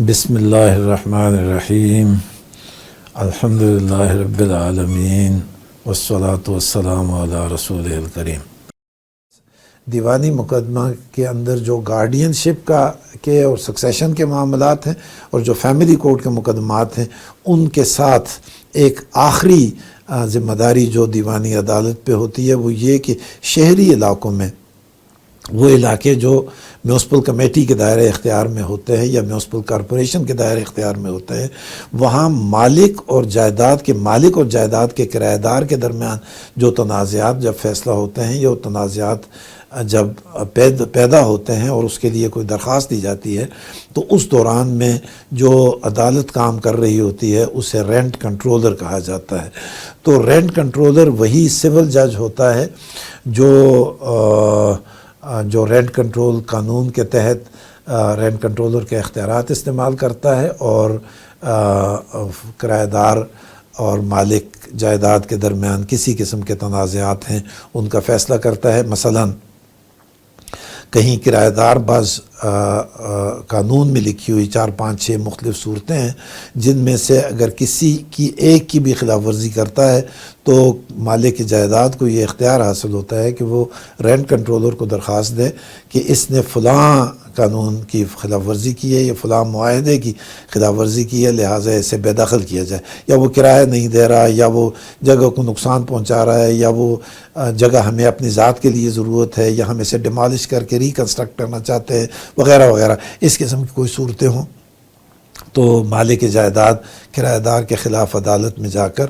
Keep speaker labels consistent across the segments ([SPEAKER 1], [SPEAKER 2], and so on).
[SPEAKER 1] بسم اللہ الرحمن الرحیم الحمدللہ رب العالمین والصلاة والسلام علی رسول الکریم۔ دیوانی مقدمہ کے اندر جو گارڈین شپ کے اور سکسیشن کے معاملات ہیں اور جو فیملی کورٹ کے مقدمات ہیں، ان کے ساتھ ایک آخری ذمہ داری جو دیوانی عدالت پہ ہوتی ہے وہ یہ کہ شہری علاقوں میں وہ علاقے جو میونسپل کمیٹی کے دائرہ اختیار میں ہوتے ہیں یا میونسپل کارپوریشن کے دائرہ اختیار میں ہوتے ہیں، وہاں مالک اور جائیداد کے کرایہ دار کے درمیان جو تنازعات جب فیصلہ ہوتے ہیں یا وہ تنازعات جب پیدا ہوتے ہیں اور اس کے لیے کوئی درخواست دی جاتی ہے، تو اس دوران میں جو عدالت کام کر رہی ہوتی ہے اسے رینٹ کنٹرولر کہا جاتا ہے۔ تو رینٹ کنٹرولر وہی سول جج ہوتا ہے جو رینٹ کنٹرول قانون کے تحت رینٹ کنٹرولر کے اختیارات استعمال کرتا ہے اور کرایہ دار اور مالک جائیداد کے درمیان کسی قسم کے تنازعات ہیں ان کا فیصلہ کرتا ہے۔ مثلاً کہیں کرایہ دار بعض قانون میں لکھی ہوئی 4 5 6 مختلف صورتیں ہیں جن میں سے اگر کسی کی ایک کی بھی خلاف ورزی کرتا ہے تو مالک کی جائیداد کو یہ اختیار حاصل ہوتا ہے کہ وہ رینٹ کنٹرولر کو درخواست دے کہ اس نے فلاں قانون کی خلاف ورزی کی ہے یا فلاں معاہدے کی خلاف ورزی کی ہے، لہٰذا اسے بے دخل کیا جائے، یا وہ کرایہ نہیں دے رہا، یا وہ جگہ کو نقصان پہنچا رہا ہے، یا وہ جگہ ہمیں اپنی ذات کے لیے ضرورت ہے، یا ہم اسے ڈیمالش کر کے ریکنسٹرکٹ کرنا چاہتے ہیں وغیرہ وغیرہ، اس قسم کی کوئی صورتیں ہوں تو مالک جائیداد کرایہ دار کے خلاف عدالت میں جا کر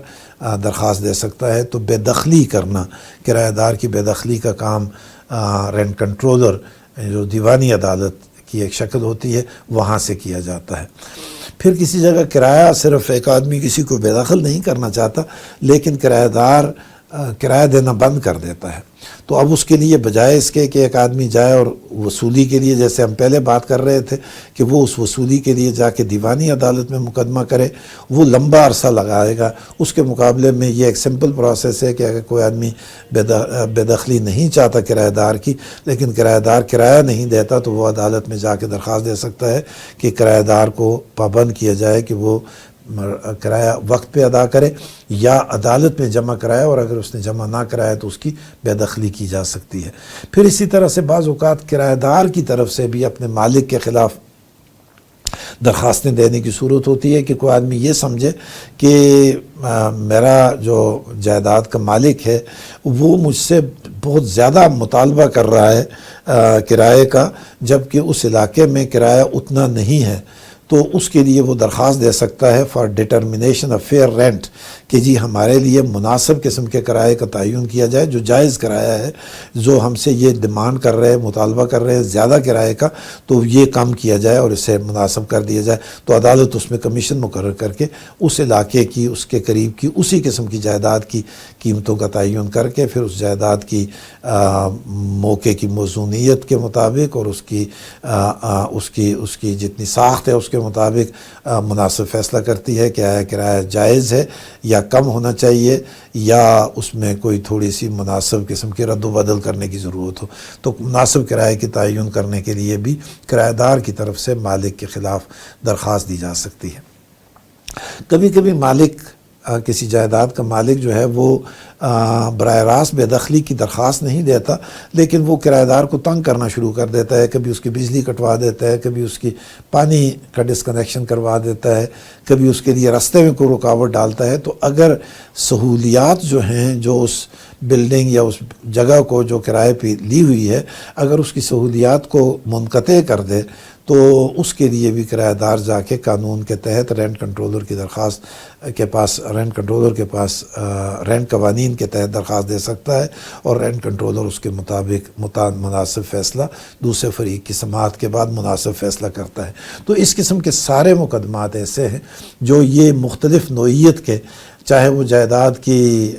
[SPEAKER 1] درخواست دے سکتا ہے۔ تو بے دخلی کرنا، کرایہ دار کی بے دخلی کا کام رینٹ کنٹرولر جو دیوانی عدالت کی ایک شکل ہوتی ہے وہاں سے کیا جاتا ہے۔ پھر کسی جگہ کرایہ صرف ایک آدمی کسی کو بے دخل نہیں کرنا چاہتا لیکن کرایہ دار کرایہ دینا بند کر دیتا ہے، تو اب اس کے لیے بجائے اس کے کہ ایک آدمی جائے اور وصولی کے لیے، جیسے ہم پہلے بات کر رہے تھے کہ وہ اس وصولی کے لیے جا کے دیوانی عدالت میں مقدمہ کرے، وہ لمبا عرصہ لگائے گا۔ اس کے مقابلے میں یہ ایک سمپل پروسیس ہے کہ اگر کوئی آدمی بے دخلی نہیں چاہتا کرایہ دار کی لیکن کرایہ دار کرایہ نہیں دیتا تو وہ عدالت میں جا کے درخواست دے سکتا ہے کہ کرایہ دار کو پابند کیا جائے کہ وہ کرایہ وقت پہ ادا کرے یا عدالت میں جمع کرائے، اور اگر اس نے جمع نہ کرایا تو اس کی بے دخلی کی جا سکتی ہے۔ پھر اسی طرح سے بعض اوقات کرایہ دار کی طرف سے بھی اپنے مالک کے خلاف درخواستیں دینے کی صورت ہوتی ہے کہ کوئی آدمی یہ سمجھے کہ میرا جو جائیداد کا مالک ہے وہ مجھ سے بہت زیادہ مطالبہ کر رہا ہے کرائے کا، جبکہ اس علاقے میں کرایہ اتنا نہیں ہے، تو اس کے لیے وہ درخواست دے سکتا ہے for determination of fear rent کہ جی ہمارے لیے مناسب قسم کے کرائے کا تعین کیا جائے، جو جائز کرایہ ہے، جو ہم سے یہ ڈیمانڈ کر رہے ہیں، مطالبہ کر رہے ہیں زیادہ کرائے کا، تو یہ کم کیا جائے اور اسے مناسب کر دیا جائے۔ تو عدالت اس میں کمیشن مقرر کر کے اس علاقے کی، اس کے قریب کی اسی قسم کی جائیداد کی قیمتوں کا تعین کر کے پھر اس جائیداد کی موقع کی موزونیت کے مطابق اور اس کی جتنی ساخت ہے اس کے مطابق مناسب فیصلہ کرتی ہے کہ آیا کرایہ جائز ہے یا کم ہونا چاہیے یا اس میں کوئی تھوڑی سی مناسب قسم کی رد و بدل کرنے کی ضرورت ہو۔ تو مناسب کرائے کی تعین کرنے کے لیے بھی کرایہ دار کی طرف سے مالک کے خلاف درخواست دی جا سکتی ہے۔ کبھی کبھی مالک، کسی جائیداد کا مالک جو ہے وہ براہ راست بے دخلی کی درخواست نہیں دیتا لیکن وہ کرایہ دار کو تنگ کرنا شروع کر دیتا ہے، کبھی اس کی بجلی کٹوا دیتا ہے، کبھی اس کی پانی کا ڈسکنیکشن کروا دیتا ہے، کبھی اس کے لیے راستے میں کوئی رکاوٹ ڈالتا ہے۔ تو اگر سہولیات جو ہیں جو اس بلڈنگ یا اس جگہ کو جو کرائے پہ لی ہوئی ہے اگر اس کی سہولیات کو منقطع کر دے تو اس کے لیے بھی کرایہ دار جا کے قانون کے تحت رینٹ کنٹرولر کی درخواست کے پاس رینٹ قوانین کے تحت درخواست دے سکتا ہے اور رینٹ کنٹرولر اس کے مطابق مناسب فیصلہ دوسرے فریق کی سماعت کے بعد مناسب فیصلہ کرتا ہے۔ تو اس قسم کے سارے مقدمات ایسے ہیں جو یہ مختلف نوعیت کے، چاہے وہ جائیداد کی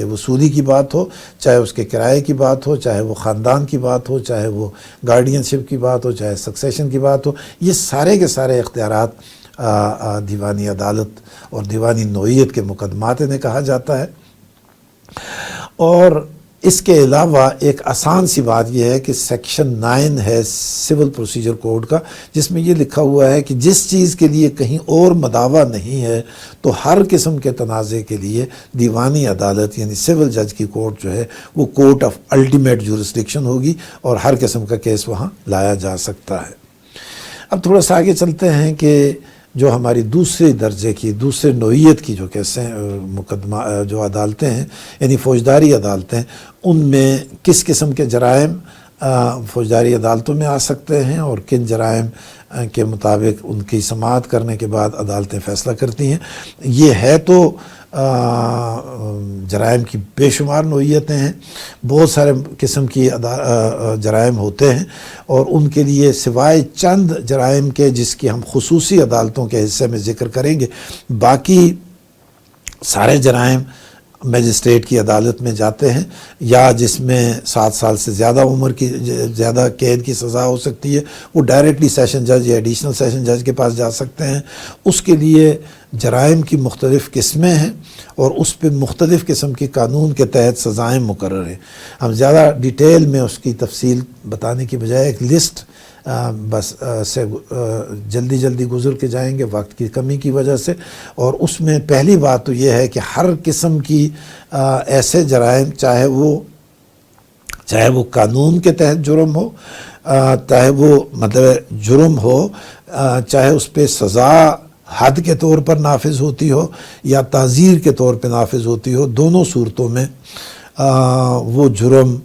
[SPEAKER 1] وصولی کی بات ہو، چاہے اس کے کرائے کی بات ہو، چاہے وہ خاندان کی بات ہو، چاہے وہ گارڈین شپ کی بات ہو، چاہے سکسیشن کی بات ہو، یہ سارے کے سارے اختیارات دیوانی عدالت اور دیوانی نوعیت کے مقدمات انہیں کہا جاتا ہے۔ اور اس کے علاوہ ایک آسان سی بات یہ ہے کہ سیکشن 9 ہے سول پروسیجر کوڈ کا، جس میں یہ لکھا ہوا ہے کہ جس چیز کے لیے کہیں اور مداوع نہیں ہے تو ہر قسم کے تنازع کے لیے دیوانی عدالت یعنی سول جج کی کورٹ جو ہے وہ کورٹ آف الٹیمیٹ جورسڈکشن ہوگی اور ہر قسم کا کیس وہاں لایا جا سکتا ہے۔ اب تھوڑا سا آگے چلتے ہیں کہ جو ہماری دوسرے درجے کی دوسرے نوعیت کی جو کیسیں مقدمہ جو عدالتیں ہیں یعنی فوجداری عدالتیں، ان میں کس قسم کے جرائم فوجداری عدالتوں میں آ سکتے ہیں اور کن جرائم کے مطابق ان کی سماعت کرنے کے بعد عدالتیں فیصلہ کرتی ہیں۔ یہ ہے تو جرائم کی بے شمار نوعیتیں ہیں، بہت سارے قسم کی جرائم ہوتے ہیں اور ان کے لیے سوائے چند جرائم کے جس کی ہم خصوصی عدالتوں کے حصے میں ذکر کریں گے، باقی سارے جرائم میجسٹریٹ کی عدالت میں جاتے ہیں، یا جس میں 7 سال سے زیادہ عمر کی زیادہ قید کی سزا ہو سکتی ہے وہ ڈائریکٹلی سیشن جج یا ایڈیشنل سیشن جج کے پاس جا سکتے ہیں۔ اس کے لیے جرائم کی مختلف قسمیں ہیں اور اس پہ مختلف قسم کی قانون کے تحت سزائیں مقرر ہیں۔ ہم زیادہ ڈیٹیل میں اس کی تفصیل بتانے کی بجائے ایک لسٹ بس سے جلدی گزر کے جائیں گے وقت کی کمی کی وجہ سے، اور اس میں پہلی بات تو یہ ہے کہ ہر قسم کی ایسے جرائم چاہے وہ قانون کے تحت جرم ہو، چاہے وہ مطلب جرم ہو، چاہے اس پہ سزا حد کے طور پر نافذ ہوتی ہو یا تعزیر کے طور پہ نافذ ہوتی ہو، دونوں صورتوں میں وہ جرم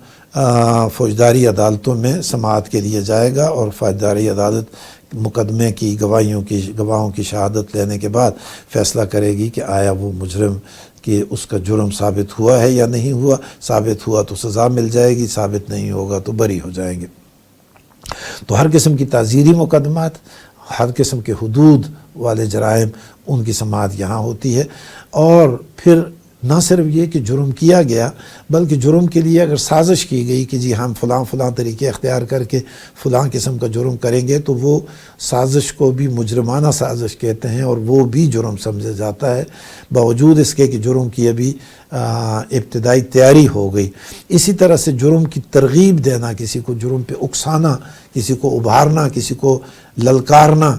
[SPEAKER 1] فوجداری عدالتوں میں سماعت کے لیے جائے گا اور فوجداری عدالت مقدمے کی گواہوں کی شہادت لینے کے بعد فیصلہ کرے گی کہ آیا وہ مجرم کہ اس کا جرم ثابت ہوا ہے یا نہیں ہوا۔ ثابت ہوا تو سزا مل جائے گی، ثابت نہیں ہوگا تو بری ہو جائیں گے۔ تو ہر قسم کی تعزیری مقدمات، ہر قسم کے حدود والے جرائم، ان کی سماعت یہاں ہوتی ہے۔ اور پھر نہ صرف یہ کہ جرم کیا گیا بلکہ جرم کے لیے اگر سازش کی گئی کہ جی ہم فلاں طریقے اختیار کر کے فلاں قسم کا جرم کریں گے، تو وہ سازش کو بھی مجرمانہ سازش کہتے ہیں اور وہ بھی جرم سمجھا جاتا ہے، باوجود اس کے کہ جرم کی ابھی ابتدائی تیاری ہو گئی۔ اسی طرح سے جرم کی ترغیب دینا، کسی کو جرم پہ اکسانا، کسی کو ابھارنا، کسی کو للکارنا،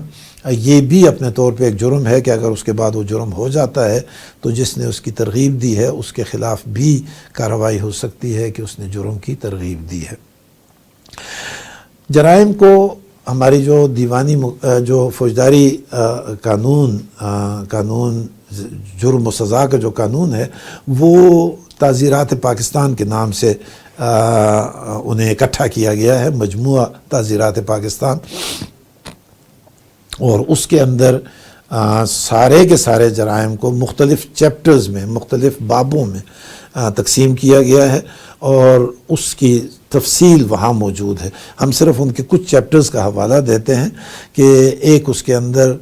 [SPEAKER 1] یہ بھی اپنے طور پہ ایک جرم ہے کہ اگر اس کے بعد وہ جرم ہو جاتا ہے تو جس نے اس کی ترغیب دی ہے اس کے خلاف بھی کارروائی ہو سکتی ہے کہ اس نے جرم کی ترغیب دی ہے۔ جرائم کو ہماری جو دیوانی جو فوجداری قانون جرم و سزا کا جو قانون ہے وہ تعزیرات پاکستان کے نام سے انہیں اکٹھا کیا گیا ہے، مجموعہ تعزیرات پاکستان، اور اس کے اندر سارے کے سارے جرائم کو مختلف چیپٹرز میں، مختلف بابوں میں تقسیم کیا گیا ہے اور اس کی تفصیل وہاں موجود ہے۔ ہم صرف ان کے کچھ چیپٹرز کا حوالہ دیتے ہیں کہ ایک اس کے اندر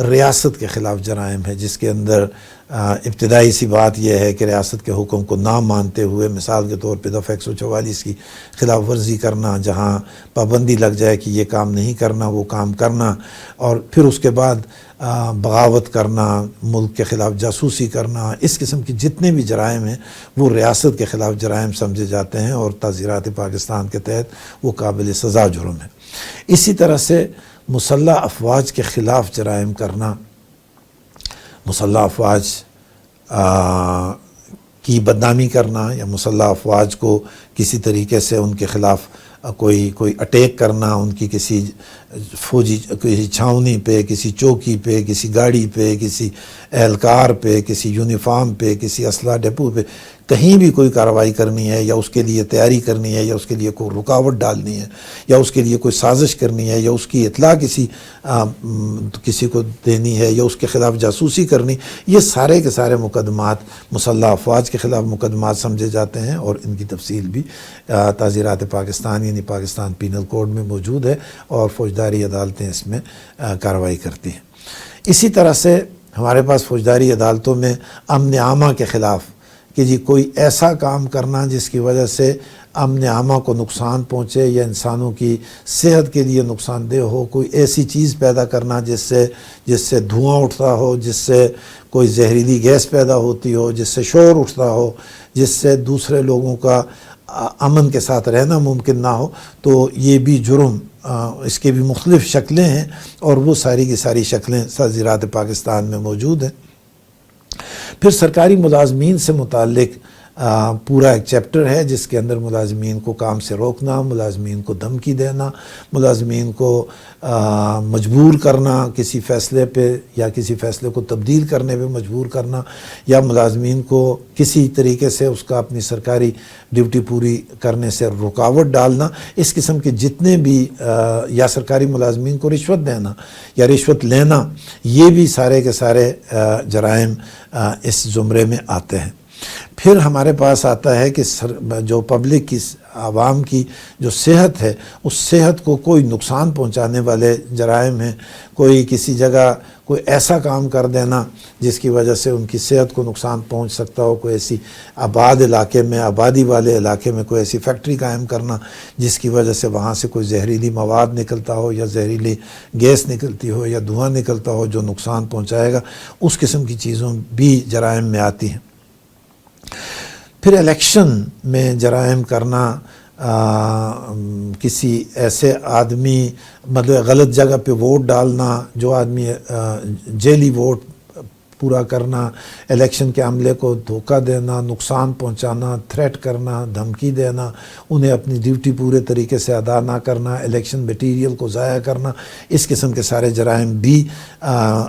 [SPEAKER 1] ریاست کے خلاف جرائم ہے، جس کے اندر ابتدائی سی بات یہ ہے کہ ریاست کے حکم کو نہ مانتے ہوئے، مثال کے طور پہ دفعہ 144 کی خلاف ورزی کرنا، جہاں پابندی لگ جائے کہ یہ کام نہیں کرنا وہ کام کرنا، اور پھر اس کے بعد بغاوت کرنا، ملک کے خلاف جاسوسی کرنا، اس قسم کی جتنے بھی جرائم ہیں وہ ریاست کے خلاف جرائم سمجھے جاتے ہیں اور تعزیرات پاکستان کے تحت وہ قابل سزا جرم ہے۔ اسی طرح سے مسلح افواج کے خلاف جرائم کرنا، مسلح افواج کی بدنامی کرنا یا مسلح افواج کو کسی طریقے سے ان کے خلاف کوئی اٹیک کرنا، ان کی کسی فوجی کسی چھاؤنی پہ، کسی چوکی پہ، کسی گاڑی پہ، کسی اہلکار پہ، کسی یونیفارم پہ، کسی اسلحہ ڈپو پہ کہیں بھی کوئی کارروائی کرنی ہے یا اس کے لیے تیاری کرنی ہے یا اس کے لیے کوئی رکاوٹ ڈالنی ہے یا اس کے لیے کوئی سازش کرنی ہے یا اس کی اطلاع کسی کو دینی ہے یا اس کے خلاف جاسوسی کرنی، یہ سارے کے سارے مقدمات مسلح افواج کے خلاف مقدمات سمجھے جاتے ہیں اور ان کی تفصیل بھی تعزیرات پاکستان یعنی پاکستان پینل کوڈ میں موجود ہے اور فوجداری عدالتیں اس میں کارروائی کرتی ہیں۔ اسی طرح سے ہمارے پاس فوجداری عدالتوں میں امن عامہ کے خلاف کہ جی کوئی ایسا کام کرنا جس کی وجہ سے امن عامہ کو نقصان پہنچے یا انسانوں کی صحت کے لیے نقصان دہ ہو، کوئی ایسی چیز پیدا کرنا جس سے دھواں اٹھتا ہو، جس سے کوئی زہریلی گیس پیدا ہوتی ہو، جس سے شور اٹھتا ہو، جس سے دوسرے لوگوں کا امن کے ساتھ رہنا ممکن نہ ہو تو یہ بھی جرم، اس کے بھی مختلف شکلیں ہیں، اور وہ ساری کی ساری شکلیں تعزیرات پاکستان میں موجود ہیں۔ پھر سرکاری ملازمین سے متعلق پورا ایک چیپٹر ہے جس کے اندر ملازمین کو کام سے روکنا، ملازمین کو دھمکی دینا، ملازمین کو مجبور کرنا کسی فیصلے پہ یا کسی فیصلے کو تبدیل کرنے پہ مجبور کرنا، یا ملازمین کو کسی طریقے سے اس کا اپنی سرکاری ڈیوٹی پوری کرنے سے رکاوٹ ڈالنا، اس قسم کے جتنے بھی یا سرکاری ملازمین کو رشوت دینا یا رشوت لینا، یہ بھی سارے کے سارے جرائم اس زمرے میں آتے ہیں۔ پھر ہمارے پاس آتا ہے کہ جو پبلک کی، عوام کی جو صحت ہے، اس صحت کو کوئی نقصان پہنچانے والے جرائم ہیں۔ کوئی کسی جگہ کوئی ایسا کام کر دینا جس کی وجہ سے ان کی صحت کو نقصان پہنچ سکتا ہو، کوئی ایسی آباد علاقے میں، آبادی والے علاقے میں کوئی ایسی فیکٹری قائم کرنا جس کی وجہ سے وہاں سے کوئی زہریلی مواد نکلتا ہو یا زہریلی گیس نکلتی ہو یا دھواں نکلتا ہو جو نقصان پہنچائے گا، اس قسم کی چیزوں بھی جرائم میں آتی ہیں۔ پھر الیکشن میں جرائم کرنا، کسی ایسے آدمی مطلب غلط جگہ پہ ووٹ ڈالنا، جو آدمی جعلی ووٹ پورا کرنا، الیکشن کے عملے کو دھوکہ دینا، نقصان پہنچانا، تھریٹ کرنا، دھمکی دینا، انہیں اپنی ڈیوٹی پورے طریقے سے ادا نہ کرنا، الیکشن میٹیریل کو ضائع کرنا، اس قسم کے سارے جرائم بھی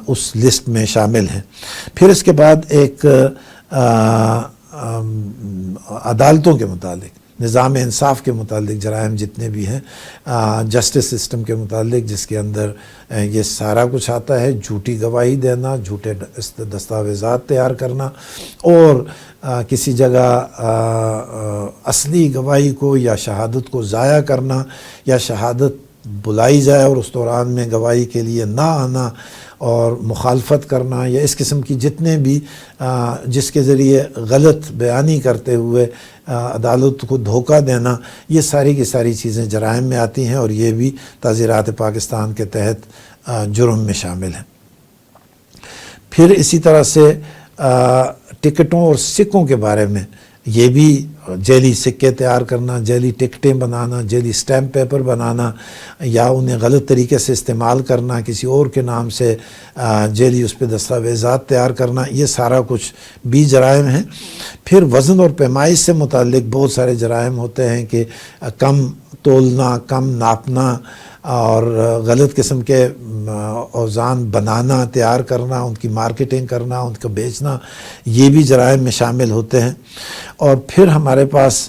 [SPEAKER 1] اس لسٹ میں شامل ہیں۔ پھر اس کے بعد ایک عدالتوں کے متعلق، نظام انصاف کے متعلق جرائم جتنے بھی ہیں، جسٹس سسٹم کے متعلق، جس کے اندر یہ سارا کچھ آتا ہے، جھوٹی گواہی دینا، جھوٹے دستاویزات تیار کرنا، اور کسی جگہ اصلی گواہی کو یا شہادت کو ضائع کرنا، یا شہادت بلائی جائے اور اس دوران میں گواہی کے لیے نہ آنا اور مخالفت کرنا، یا اس قسم کی جتنے بھی جس کے ذریعے غلط بیانی کرتے ہوئے عدالت کو دھوکہ دینا، یہ ساری کی ساری چیزیں جرائم میں آتی ہیں، اور یہ بھی تعزیرات پاکستان کے تحت جرم میں شامل ہیں۔ پھر اسی طرح سے ٹکٹوں اور سکوں کے بارے میں، یہ بھی جعلی سکے تیار کرنا، جعلی ٹکٹیں بنانا، جعلی سٹیمپ پیپر بنانا، یا انہیں غلط طریقے سے استعمال کرنا، کسی اور کے نام سے جعلی اس پہ دستاویزات تیار کرنا، یہ سارا کچھ بھی جرائم ہیں۔ پھر وزن اور پیمائش سے متعلق بہت سارے جرائم ہوتے ہیں کہ کم تولنا، کم ناپنا، اور غلط قسم کے اوزان بنانا، تیار کرنا، ان کی مارکیٹنگ کرنا، ان کو بیچنا، یہ بھی جرائم میں شامل ہوتے ہیں۔ اور پھر ہمارے پاس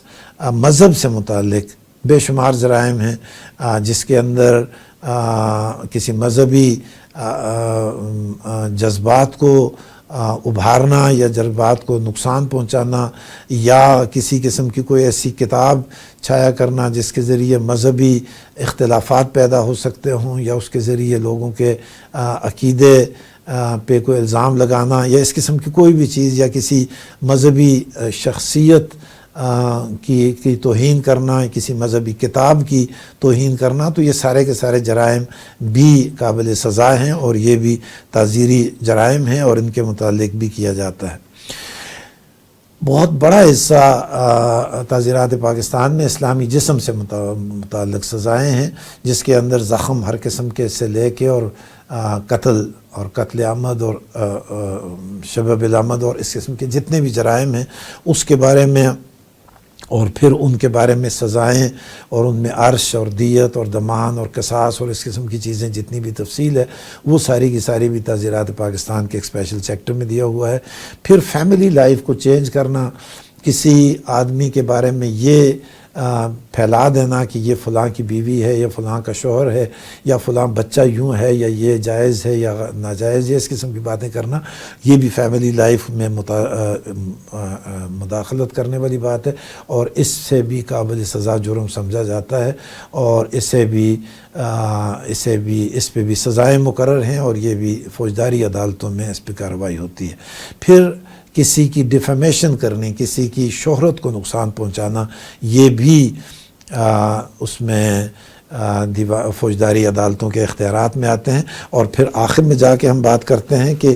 [SPEAKER 1] مذہب سے متعلق بے شمار جرائم ہیں، جس کے اندر کسی مذہبی جذبات کو ابھارنا یا جذبات کو نقصان پہنچانا، یا کسی قسم کی کوئی ایسی کتاب چھایا کرنا جس کے ذریعے مذہبی اختلافات پیدا ہو سکتے ہوں، یا اس کے ذریعے لوگوں کے عقیدے پہ کوئی الزام لگانا، یا اس قسم کی کوئی بھی چیز، یا کسی مذہبی شخصیت کی توہین کرنا، کسی مذہبی کتاب کی توہین کرنا، تو یہ سارے کے سارے جرائم بھی قابل سزا ہیں، اور یہ بھی تعزیری جرائم ہیں، اور ان کے متعلق بھی کیا جاتا ہے۔ بہت بڑا حصہ تعزیرات پاکستان میں اسلامی جسم سے متعلق سزائیں ہیں، جس کے اندر زخم ہر قسم کے سے لے کے اور قتل اور قتل عمد اور شبہ بالعمد اور اس قسم کے جتنے بھی جرائم ہیں اس کے بارے میں، اور پھر ان کے بارے میں سزائیں، اور ان میں عرش اور دیت اور دمان اور قصاص اور اس قسم کی چیزیں جتنی بھی تفصیل ہے، وہ ساری کی ساری بھی تعزیرات پاکستان کے ایک اسپیشل چیپٹر میں دیا ہوا ہے۔ پھر فیملی لائف کو چینج کرنا، کسی آدمی کے بارے میں یہ پھیلا دینا کہ یہ فلاں کی بیوی ہے یا فلاں کا شوہر ہے یا فلاں بچہ یوں ہے یا یہ جائز ہے یا ناجائز ہے، اس قسم کی باتیں کرنا، یہ بھی فیملی لائف میں مداخلت کرنے والی بات ہے، اور اس سے بھی قابل سزا جرم سمجھا جاتا ہے، اور اس پہ بھی سزائیں مقرر ہیں، اور یہ بھی فوجداری عدالتوں میں اس پہ کارروائی ہوتی ہے۔ پھر کسی کی ڈیفیمیشن کرنی، کسی کی شہرت کو نقصان پہنچانا، یہ بھی اس میں فوجداری عدالتوں کے اختیارات میں آتے ہیں۔ اور پھر آخر میں جا کے ہم بات کرتے ہیں کہ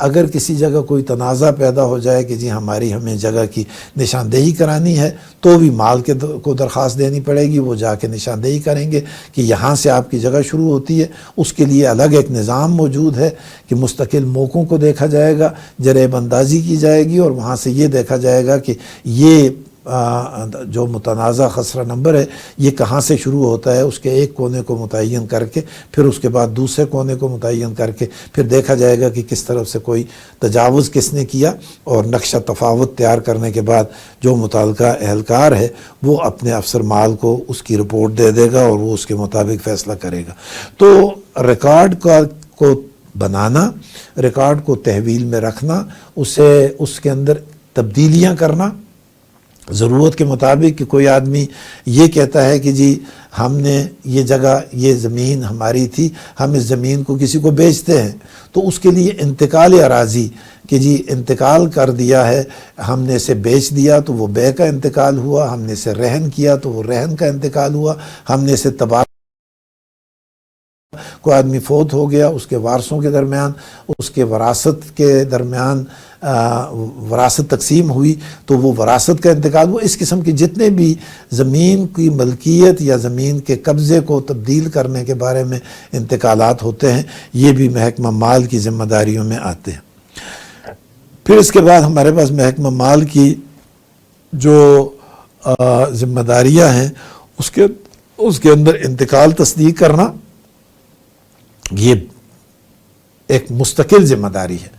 [SPEAKER 1] اگر کسی جگہ کوئی تنازع پیدا ہو جائے کہ جی ہمیں جگہ کی نشاندہی کرانی ہے تو بھی مال کو درخواست دینی پڑے گی، وہ جا کے نشاندہی کریں گے کہ یہاں سے آپ کی جگہ شروع ہوتی ہے۔ اس کے لیے الگ ایک نظام موجود ہے کہ مستقل موقعوں کو دیکھا جائے گا، جریب اندازی کی جائے گی، اور وہاں سے یہ دیکھا جائے گا کہ یہ جو متنازع خسرہ نمبر ہے یہ کہاں سے شروع ہوتا ہے، اس کے ایک کونے کو متعین کر کے پھر اس کے بعد دوسرے کونے کو متعین کر کے پھر دیکھا جائے گا کہ کس طرف سے کوئی تجاوز کس نے کیا، اور نقشہ تفاوت تیار کرنے کے بعد جو متعلقہ اہلکار ہے وہ اپنے افسر مال کو اس کی رپورٹ دے دے گا اور وہ اس کے مطابق فیصلہ کرے گا۔ تو ریکارڈ کو بنانا، ریکارڈ کو تحویل میں رکھنا، اس کے اندر تبدیلیاں کرنا ضرورت کے مطابق، کہ کوئی آدمی یہ کہتا ہے کہ جی ہم نے یہ جگہ، یہ زمین ہماری تھی، ہم اس زمین کو کسی کو بیچتے ہیں، تو اس کے لیے انتقال اراضی کہ جی انتقال کر دیا ہے، ہم نے اسے بیچ دیا تو وہ بے کا انتقال ہوا، ہم نے اسے رہن کیا تو وہ رہن کا انتقال ہوا، ہم نے اسے تبادلہ، کوئی آدمی فوت ہو گیا، اس کے وارثوں کے درمیان، اس کے وراثت کے درمیان وراثت تقسیم ہوئی تو وہ وراثت کا انتقال ہوا۔ اس قسم کے جتنے بھی زمین کی ملکیت یا زمین کے قبضے کو تبدیل کرنے کے بارے میں انتقالات ہوتے ہیں، یہ بھی محکمہ مال کی ذمہ داریوں میں آتے ہیں۔ پھر اس کے بعد ہمارے پاس محکمہ مال کی جو ذمہ داریاں ہیں اس کے اندر انتقال تصدیق کرنا، یہ ایک مستقل ذمہ داری ہے۔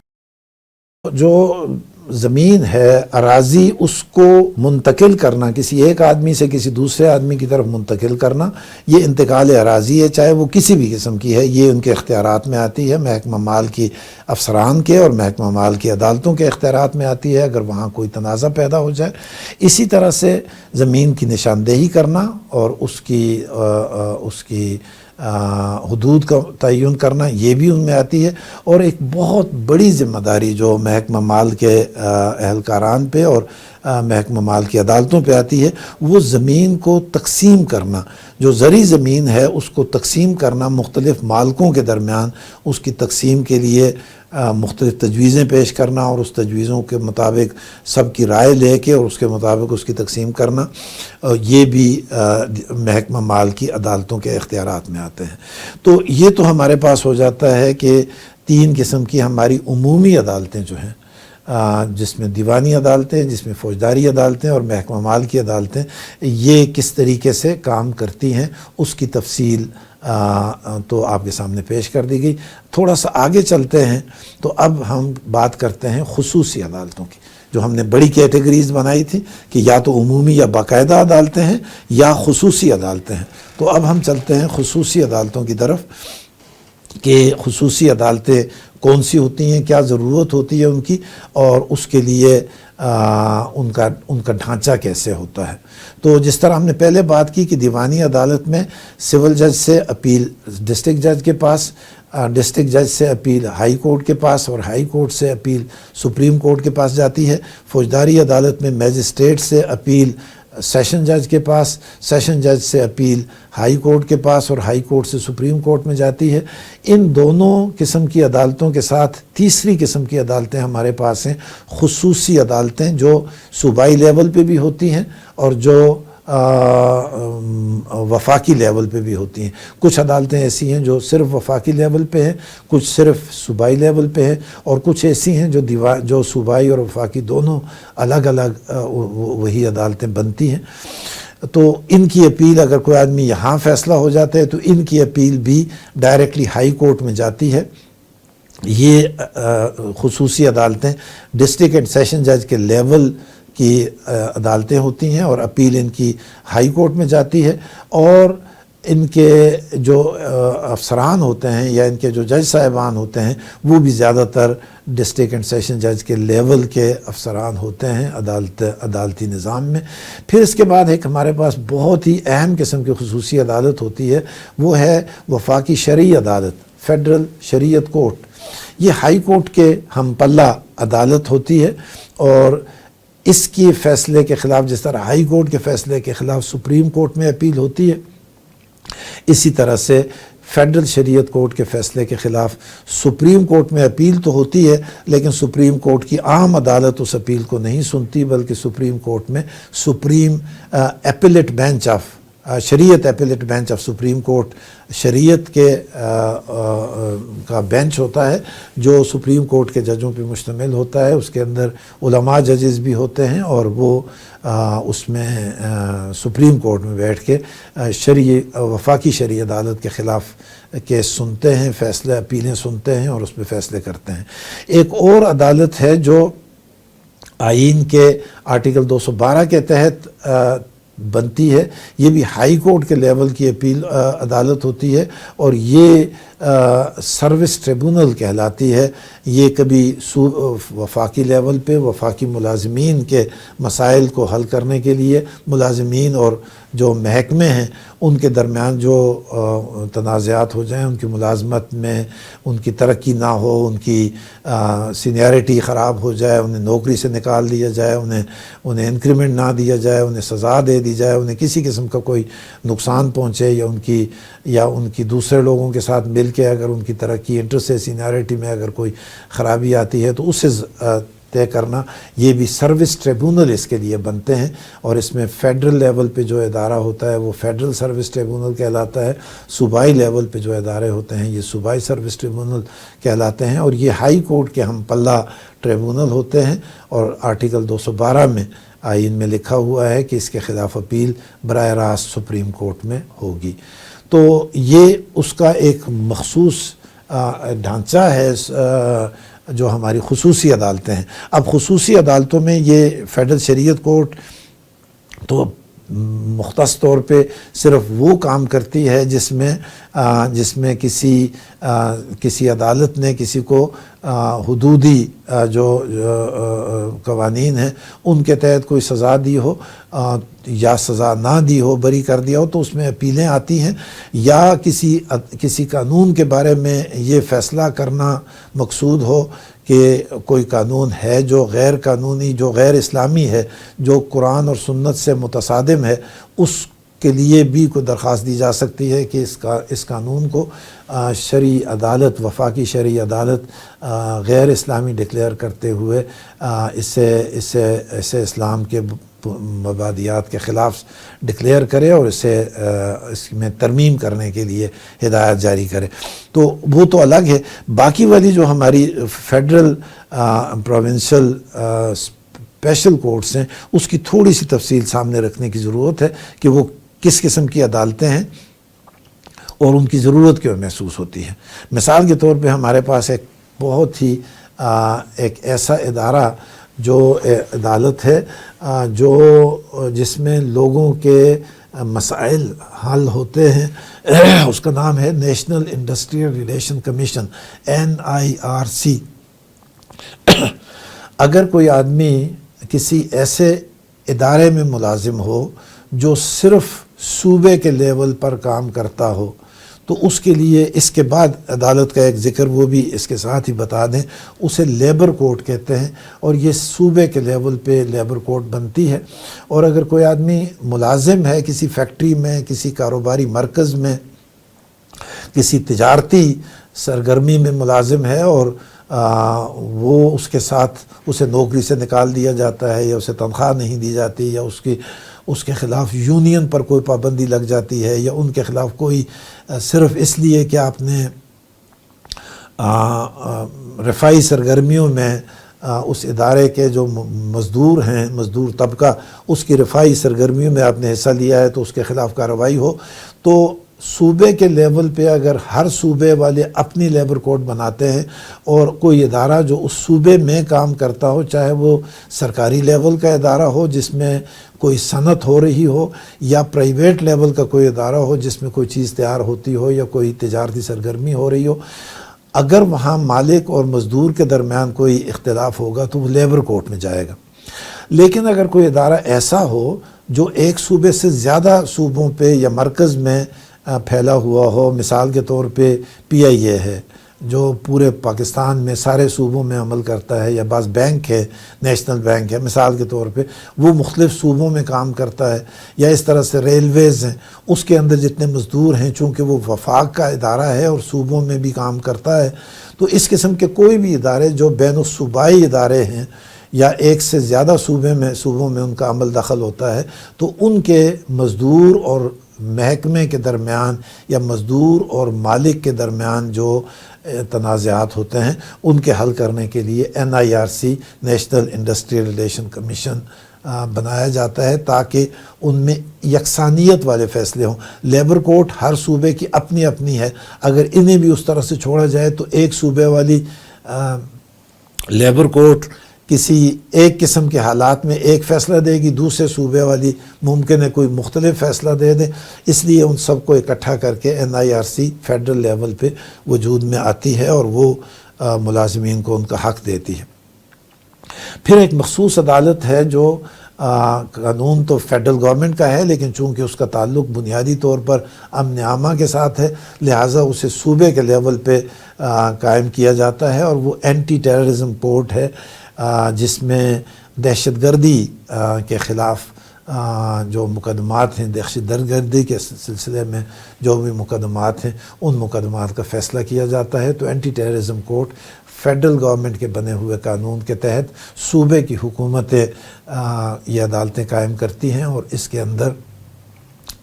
[SPEAKER 1] جو زمین ہے، اراضی، اس کو منتقل کرنا، کسی ایک آدمی سے کسی دوسرے آدمی کی طرف منتقل کرنا، یہ انتقال اراضی ہے، چاہے وہ کسی بھی قسم کی ہے، یہ ان کے اختیارات میں آتی ہے، محکمہ مال کی افسران کے اور محکمہ مال کی عدالتوں کے اختیارات میں آتی ہے اگر وہاں کوئی تنازع پیدا ہو جائے۔ اسی طرح سے زمین کی نشاندہی کرنا اور اس کی حدود کا تعین کرنا، یہ بھی ان میں آتی ہے۔ اور ایک بہت بڑی ذمہ داری جو محکمہ مال کے اہلکاران پہ اور محکمہ مال کی عدالتوں پہ آتی ہے، وہ زمین کو تقسیم کرنا، جو زرعی زمین ہے اس کو تقسیم کرنا، مختلف مالکوں کے درمیان اس کی تقسیم کے لیے مختلف تجویزیں پیش کرنا اور اس تجویزوں کے مطابق سب کی رائے لے کے اور اس کے مطابق اس کی تقسیم کرنا، یہ بھی محکمہ مال کی عدالتوں کے اختیارات میں آتے ہیں۔ تو یہ تو ہمارے پاس ہو جاتا ہے کہ 3 قسم کی ہماری عمومی عدالتیں جو ہیں، جس میں دیوانی عدالتیں، جس میں فوجداری عدالتیں اور محکمہ مال کی عدالتیں، یہ کس طریقے سے کام کرتی ہیں اس کی تفصیل تو آپ کے سامنے پیش کر دی گئی۔ تھوڑا سا آگے چلتے ہیں تو اب ہم بات کرتے ہیں خصوصی عدالتوں کی، جو ہم نے بڑی کیٹیگریز بنائی تھی کہ یا تو عمومی یا باقاعدہ عدالتیں ہیں یا خصوصی عدالتیں ہیں۔ تو اب ہم چلتے ہیں خصوصی عدالتوں کی طرف کہ خصوصی عدالتیں کون سی ہوتی ہیں، کیا ضرورت ہوتی ہے ان کی، اور اس کے لیے ان کا ڈھانچہ کیسے ہوتا ہے۔ تو جس طرح ہم نے پہلے بات کی کہ دیوانی عدالت میں سول جج سے اپیل ڈسٹرکٹ جج کے پاس، ڈسٹرکٹ جج سے اپیل ہائی کورٹ کے پاس، اور ہائی کورٹ سے اپیل سپریم کورٹ کے پاس جاتی ہے۔ فوجداری عدالت میں میجسٹریٹ سے اپیل سیشن جج کے پاس، سیشن جج سے اپیل ہائی کورٹ کے پاس، اور ہائی کورٹ سے سپریم کورٹ میں جاتی ہے۔ ان دونوں قسم کی عدالتوں کے ساتھ تیسری قسم کی عدالتیں ہمارے پاس ہیں، خصوصی عدالتیں، جو صوبائی لیول پہ بھی ہوتی ہیں اور جو وفاقی لیول پہ بھی ہوتی ہیں۔ کچھ عدالتیں ایسی ہیں جو صرف وفاقی لیول پہ ہیں، کچھ صرف صوبائی لیول پہ ہیں، اور کچھ ایسی ہیں جو صوبائی اور وفاقی دونوں الگ الگ وہی عدالتیں بنتی ہیں۔ تو ان کی اپیل اگر کوئی آدمی یہاں فیصلہ ہو جاتا ہے تو ان کی اپیل بھی ڈائریکٹلی ہائی کورٹ میں جاتی ہے۔ یہ خصوصی عدالتیں ڈسٹرکٹ اینڈ سیشن جج کے لیول کی عدالتیں ہوتی ہیں، اور اپیل ان کی ہائی کورٹ میں جاتی ہے، اور ان کے جو افسران ہوتے ہیں یا ان کے جو جج صاحبان ہوتے ہیں وہ بھی زیادہ تر ڈسٹرکٹ اینڈ سیشن جج کے لیول کے افسران ہوتے ہیں عدالتی نظام میں۔ پھر اس کے بعد ایک ہمارے پاس بہت ہی اہم قسم کی خصوصی عدالت ہوتی ہے، وہ ہے وفاقی شرعی عدالت، فیڈرل شریعت کورٹ۔ یہ ہائی کورٹ کے ہم پلہ عدالت ہوتی ہے، اور اس کی فیصلے کے خلاف جس طرح ہائی کورٹ کے فیصلے کے خلاف سپریم کورٹ میں اپیل ہوتی ہے، اسی طرح سے فیڈرل شریعت کورٹ کے فیصلے کے خلاف سپریم کورٹ میں اپیل تو ہوتی ہے، لیکن سپریم کورٹ کی عام عدالت اس اپیل کو نہیں سنتی، بلکہ سپریم کورٹ میں سپریم اپیلیٹ بینچ آف شریعت appellate bench of supreme court شریعت کے کا بینچ ہوتا ہے جو سپریم کورٹ کے ججوں پہ مشتمل ہوتا ہے. اس کے اندر علماء ججز بھی ہوتے ہیں اور وہ اس میں سپریم کورٹ میں بیٹھ کے وفاقی شرعی عدالت کے خلاف کیس سنتے ہیں، فیصلے اپیلیں سنتے ہیں اور اس پہ فیصلے کرتے ہیں. ایک اور عدالت ہے جو آئین کے آرٹیکل 212 کے تحت بنتی ہے، یہ بھی ہائی کورٹ کے لیول کی اپیل عدالت ہوتی ہے اور یہ سروس ٹریبونل کہلاتی ہے. یہ کبھی وفاقی لیول پہ وفاقی ملازمین کے مسائل کو حل کرنے کے لیے ملازمین اور جو محکمے ہیں ان کے درمیان جو تنازعات ہو جائیں، ان کی ملازمت میں ان کی ترقی نہ ہو، ان کی سینیارٹی خراب ہو جائے، انہیں نوکری سے نکال دیا جائے، انہیں انکریمنٹ نہ دیا جائے، انہیں سزا دے دی جائے، انہیں کسی قسم کا کوئی نقصان پہنچے یا ان کی دوسرے لوگوں کے ساتھ مل کے اگر ان کی ترقی انٹرسٹ سینیارٹی میں اگر کوئی خرابی آتی ہے تو اسے طے کرنا، یہ بھی سروس ٹریبونل اس کے لیے بنتے ہیں. اور اس میں فیڈرل لیول پہ جو ادارہ ہوتا ہے وہ فیڈرل سروس ٹریبونل کہلاتا ہے، صوبائی لیول پہ جو ادارے ہوتے ہیں یہ صوبائی سروس ٹریبونل کہلاتے ہیں، اور یہ ہائی کورٹ کے ہم پلہ ٹریبونل ہوتے ہیں. اور آرٹیکل 212 میں آئین میں لکھا ہوا ہے کہ اس کے خلاف اپیل براہ راست سپریم کورٹ میں ہوگی. تو یہ اس کا ایک مخصوص ڈھانچہ ہے جو ہماری خصوصی عدالتیں ہیں. اب خصوصی عدالتوں میں یہ فیڈرل شریعت کورٹ تو مختص طور پہ صرف وہ کام کرتی ہے جس میں کسی عدالت نے کسی کو حدودی جو قوانین ہیں ان کے تحت کوئی سزا دی ہو یا سزا نہ دی ہو، بری کر دیا ہو، تو اس میں اپیلیں آتی ہیں. یا کسی قانون کے بارے میں یہ فیصلہ کرنا مقصود ہو کہ کوئی قانون ہے جو غیر قانونی، جو غیر اسلامی ہے، جو قرآن اور سنت سے متصادم ہے، اس کے لیے بھی کوئی درخواست دی جا سکتی ہے کہ اس قانون کو شرعی عدالت، وفاقی شرعی عدالت غیر اسلامی ڈکلیئر کرتے ہوئے اسے اسلام کے مبادیات کے خلاف ڈکلیئر کرے اور اس میں ترمیم کرنے کے لیے ہدایت جاری کرے. تو وہ تو الگ ہے. باقی والی جو ہماری فیڈرل پروونشل اسپیشل کورٹس ہیں اس کی تھوڑی سی تفصیل سامنے رکھنے کی ضرورت ہے کہ وہ کس قسم کی عدالتیں ہیں اور ان کی ضرورت کیوں محسوس ہوتی ہے. مثال کے طور پہ ہمارے پاس ایک بہت ہی ایک ایسا ادارہ جو عدالت ہے جس میں لوگوں کے مسائل حل ہوتے ہیں، اس کا نام ہے national industrial relation commission NIRC. اگر کوئی آدمی کسی ایسے ادارے میں ملازم ہو جو صرف صوبے کے لیول پر کام کرتا ہو تو اس کے لیے اس کے بعد عدالت کا ایک ذکر وہ بھی اس کے ساتھ ہی بتا دیں، اسے لیبر کورٹ کہتے ہیں اور یہ صوبے کے لیول پہ لیبر کورٹ بنتی ہے. اور اگر کوئی آدمی ملازم ہے کسی فیکٹری میں، کسی کاروباری مرکز میں، کسی تجارتی سرگرمی میں ملازم ہے اور وہ اس کے ساتھ اسے نوکری سے نکال دیا جاتا ہے یا اسے تنخواہ نہیں دی جاتی یا اس کے خلاف یونین پر کوئی پابندی لگ جاتی ہے یا ان کے خلاف کوئی صرف اس لیے کہ آپ نے رفاہی سرگرمیوں میں اس ادارے کے جو مزدور ہیں، مزدور طبقہ، اس کی رفاہی سرگرمیوں میں آپ نے حصہ لیا ہے تو اس کے خلاف کارروائی ہو. تو صوبے کے لیول پہ اگر ہر صوبے والے اپنی لیبر کوڈ بناتے ہیں اور کوئی ادارہ جو اس صوبے میں کام کرتا ہو، چاہے وہ سرکاری لیول کا ادارہ ہو جس میں کوئی صنعت ہو رہی ہو یا پرائیویٹ لیول کا کوئی ادارہ ہو جس میں کوئی چیز تیار ہوتی ہو یا کوئی تجارتی سرگرمی ہو رہی ہو، اگر وہاں مالک اور مزدور کے درمیان کوئی اختلاف ہوگا تو وہ لیبر کورٹ میں جائے گا. لیکن اگر کوئی ادارہ ایسا ہو جو ایک صوبے سے زیادہ صوبوں پہ یا مرکز میں پھیلا ہوا ہو، مثال کے طور پہ PIA ہے، جو پورے پاکستان میں سارے صوبوں میں عمل کرتا ہے، یا بعض بینک ہے، نیشنل بینک ہے مثال کے طور پہ، وہ مختلف صوبوں میں کام کرتا ہے، یا اس طرح سے ریلویز ہیں، اس کے اندر جتنے مزدور ہیں چونکہ وہ وفاق کا ادارہ ہے اور صوبوں میں بھی کام کرتا ہے، تو اس قسم کے کوئی بھی ادارے جو بین الصوبائی ادارے ہیں یا ایک سے زیادہ صوبوں میں ان کا عمل دخل ہوتا ہے، تو ان کے مزدور اور محکمے کے درمیان یا مزدور اور مالک کے درمیان جو تنازعات ہوتے ہیں ان کے حل کرنے کے لیے NIRC national industrial relation commission بنایا جاتا ہے، تاکہ ان میں یکسانیت والے فیصلے ہوں۔ لیبر کورٹ ہر صوبے کی اپنی اپنی ہے، اگر انہیں بھی اس طرح سے چھوڑا جائے تو ایک صوبے والی لیبر کورٹ کسی ایک قسم کے حالات میں ایک فیصلہ دے گی، دوسرے صوبے والی ممکن ہے کوئی مختلف فیصلہ دے دے، اس لیے ان سب کو اکٹھا کر کے NIRC فیڈرل لیول پہ وجود میں آتی ہے اور وہ ملازمین کو ان کا حق دیتی ہے۔ پھر ایک مخصوص عدالت ہے جو قانون تو فیڈرل گورنمنٹ کا ہے، لیکن چونکہ اس کا تعلق بنیادی طور پر امن عامہ کے ساتھ ہے، لہٰذا اسے صوبے کے لیول پہ قائم کیا جاتا ہے، اور وہ اینٹی ٹیررزم کورٹ ہے، جس میں دہشت گردی کے خلاف جو مقدمات ہیں، دہشت گردی کے سلسلے میں جو بھی مقدمات ہیں ان مقدمات کا فیصلہ کیا جاتا ہے۔ تو anti terrorism court federal government کے بنے ہوئے قانون کے تحت صوبے کی حکومتیں یہ عدالتیں قائم کرتی ہیں، اور اس کے اندر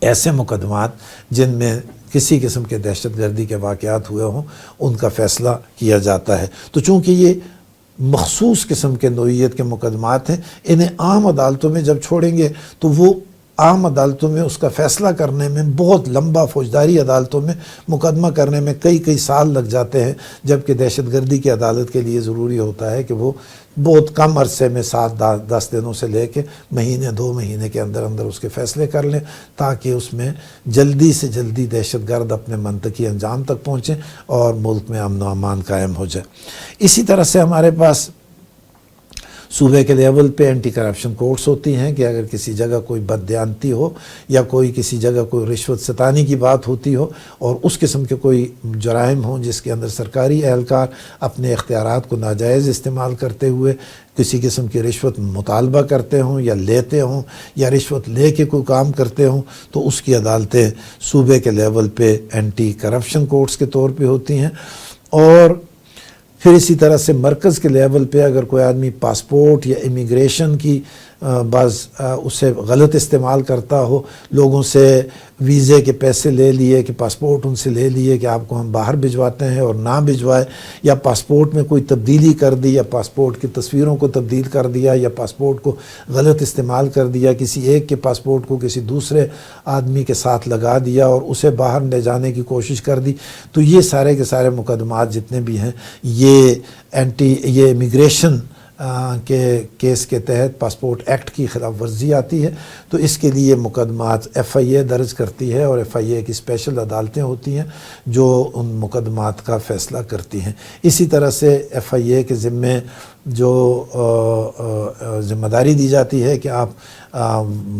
[SPEAKER 1] ایسے مقدمات جن میں کسی قسم کے دہشت گردی کے واقعات ہوئے ہوں ان کا فیصلہ کیا جاتا ہے۔ تو چونکہ یہ مخصوص قسم کے نوعیت کے مقدمات ہیں، انہیں عام عدالتوں میں جب چھوڑیں گے تو وہ عام عدالتوں میں اس کا فیصلہ کرنے میں بہت لمبا، فوجداری عدالتوں میں مقدمہ کرنے میں کئی سال لگ جاتے ہیں، جبکہ دہشت گردی کی عدالت کے لیے ضروری ہوتا ہے کہ وہ بہت کم عرصے میں 7-10 دنوں سے لے کے مہینے 2 مہینے کے اندر اس کے فیصلے کر لیں، تاکہ اس میں جلدی سے جلدی دہشت گرد اپنے منطقی انجام تک پہنچیں اور ملک میں امن و امان قائم ہو جائے۔ اسی طرح سے ہمارے پاس صوبے کے لیول پہ اینٹی کرپشن کورٹس ہوتی ہیں کہ اگر کسی جگہ کوئی بددیانتی ہو یا کوئی کسی جگہ کوئی رشوت ستانی کی بات ہوتی ہو اور اس قسم کے کوئی جرائم ہوں جس کے اندر سرکاری اہلکار اپنے اختیارات کو ناجائز استعمال کرتے ہوئے کسی قسم کی رشوت مطالبہ کرتے ہوں یا لیتے ہوں یا رشوت لے کے کوئی کام کرتے ہوں، تو اس کی عدالتیں صوبے کے لیول پہ اینٹی کرپشن کورٹس کے طور پہ ہوتی ہیں۔ اور پھر اسی طرح سے مرکز کے لیول پہ اگر کوئی آدمی پاسپورٹ یا امیگریشن کی بعض اسے غلط استعمال کرتا ہو، لوگوں سے ویزے کے پیسے لے لیے کہ پاسپورٹ ان سے لے لیے کہ آپ کو ہم باہر بھجواتے ہیں اور نہ بھجوائے، یا پاسپورٹ میں کوئی تبدیلی کر دی یا پاسپورٹ کی تصویروں کو تبدیل کر دیا یا پاسپورٹ کو غلط استعمال کر دیا، کسی ایک کے پاسپورٹ کو کسی دوسرے آدمی کے ساتھ لگا دیا اور اسے باہر لے جانے کی کوشش کر دی، تو یہ سارے کے سارے مقدمات جتنے بھی ہیں یہ امیگریشن کے کیس کے تحت پاسپورٹ ایکٹ کی خلاف ورزی آتی ہے۔ تو اس کے لیے مقدمات FIA درج کرتی ہے، اور FIA کی اسپیشل عدالتیں ہوتی ہیں جو ان مقدمات کا فیصلہ کرتی ہیں۔ اسی طرح سے FIA کے ذمے جو ذمہ داری دی جاتی ہے کہ آپ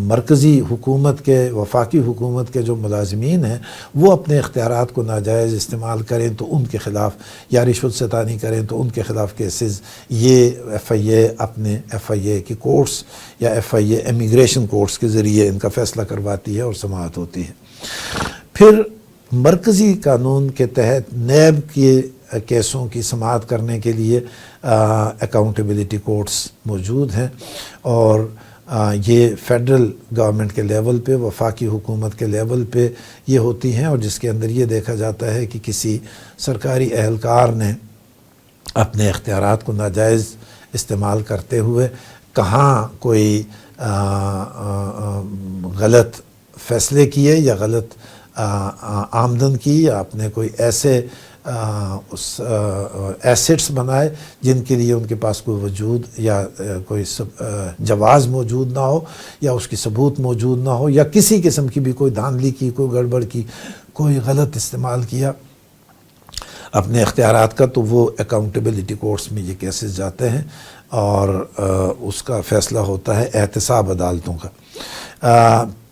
[SPEAKER 1] مرکزی حکومت کے، وفاقی حکومت کے جو ملازمین ہیں وہ اپنے اختیارات کو ناجائز استعمال کریں تو ان کے خلاف، یا رشوت ستانی کریں تو ان کے خلاف کیسز یہ FIA اپنے FIA کی کورٹس یا FIA امیگریشن کورٹس کے ذریعے ان کا فیصلہ کرواتی ہے اور سماعت ہوتی ہے۔ پھر مرکزی قانون کے تحت نیب کے کیسوں کی سماعت کرنے کے لیے اکاؤنٹیبلٹی کورٹس موجود ہیں، اور یہ فیڈرل گورنمنٹ کے لیول پہ، وفاقی حکومت کے لیول پہ یہ ہوتی ہیں، اور جس کے اندر یہ دیکھا جاتا ہے کہ کسی سرکاری اہلکار نے اپنے اختیارات کو ناجائز استعمال کرتے ہوئے کہاں کوئی غلط فیصلے کیے یا غلط آمدن کی، یا اپنے کوئی ایسے ایسٹس بنائے جن کے لیے ان کے پاس کوئی وجود یا کوئی جواز موجود نہ ہو یا اس کی ثبوت موجود نہ ہو، یا کسی قسم کی بھی کوئی دھاندلی کی، کوئی گڑبڑ کی، کوئی غلط استعمال کیا اپنے اختیارات کا، تو وہ اکاؤنٹیبلٹی کورٹس میں یہ کیسز جاتے ہیں اور اس کا فیصلہ ہوتا ہے احتساب عدالتوں کا۔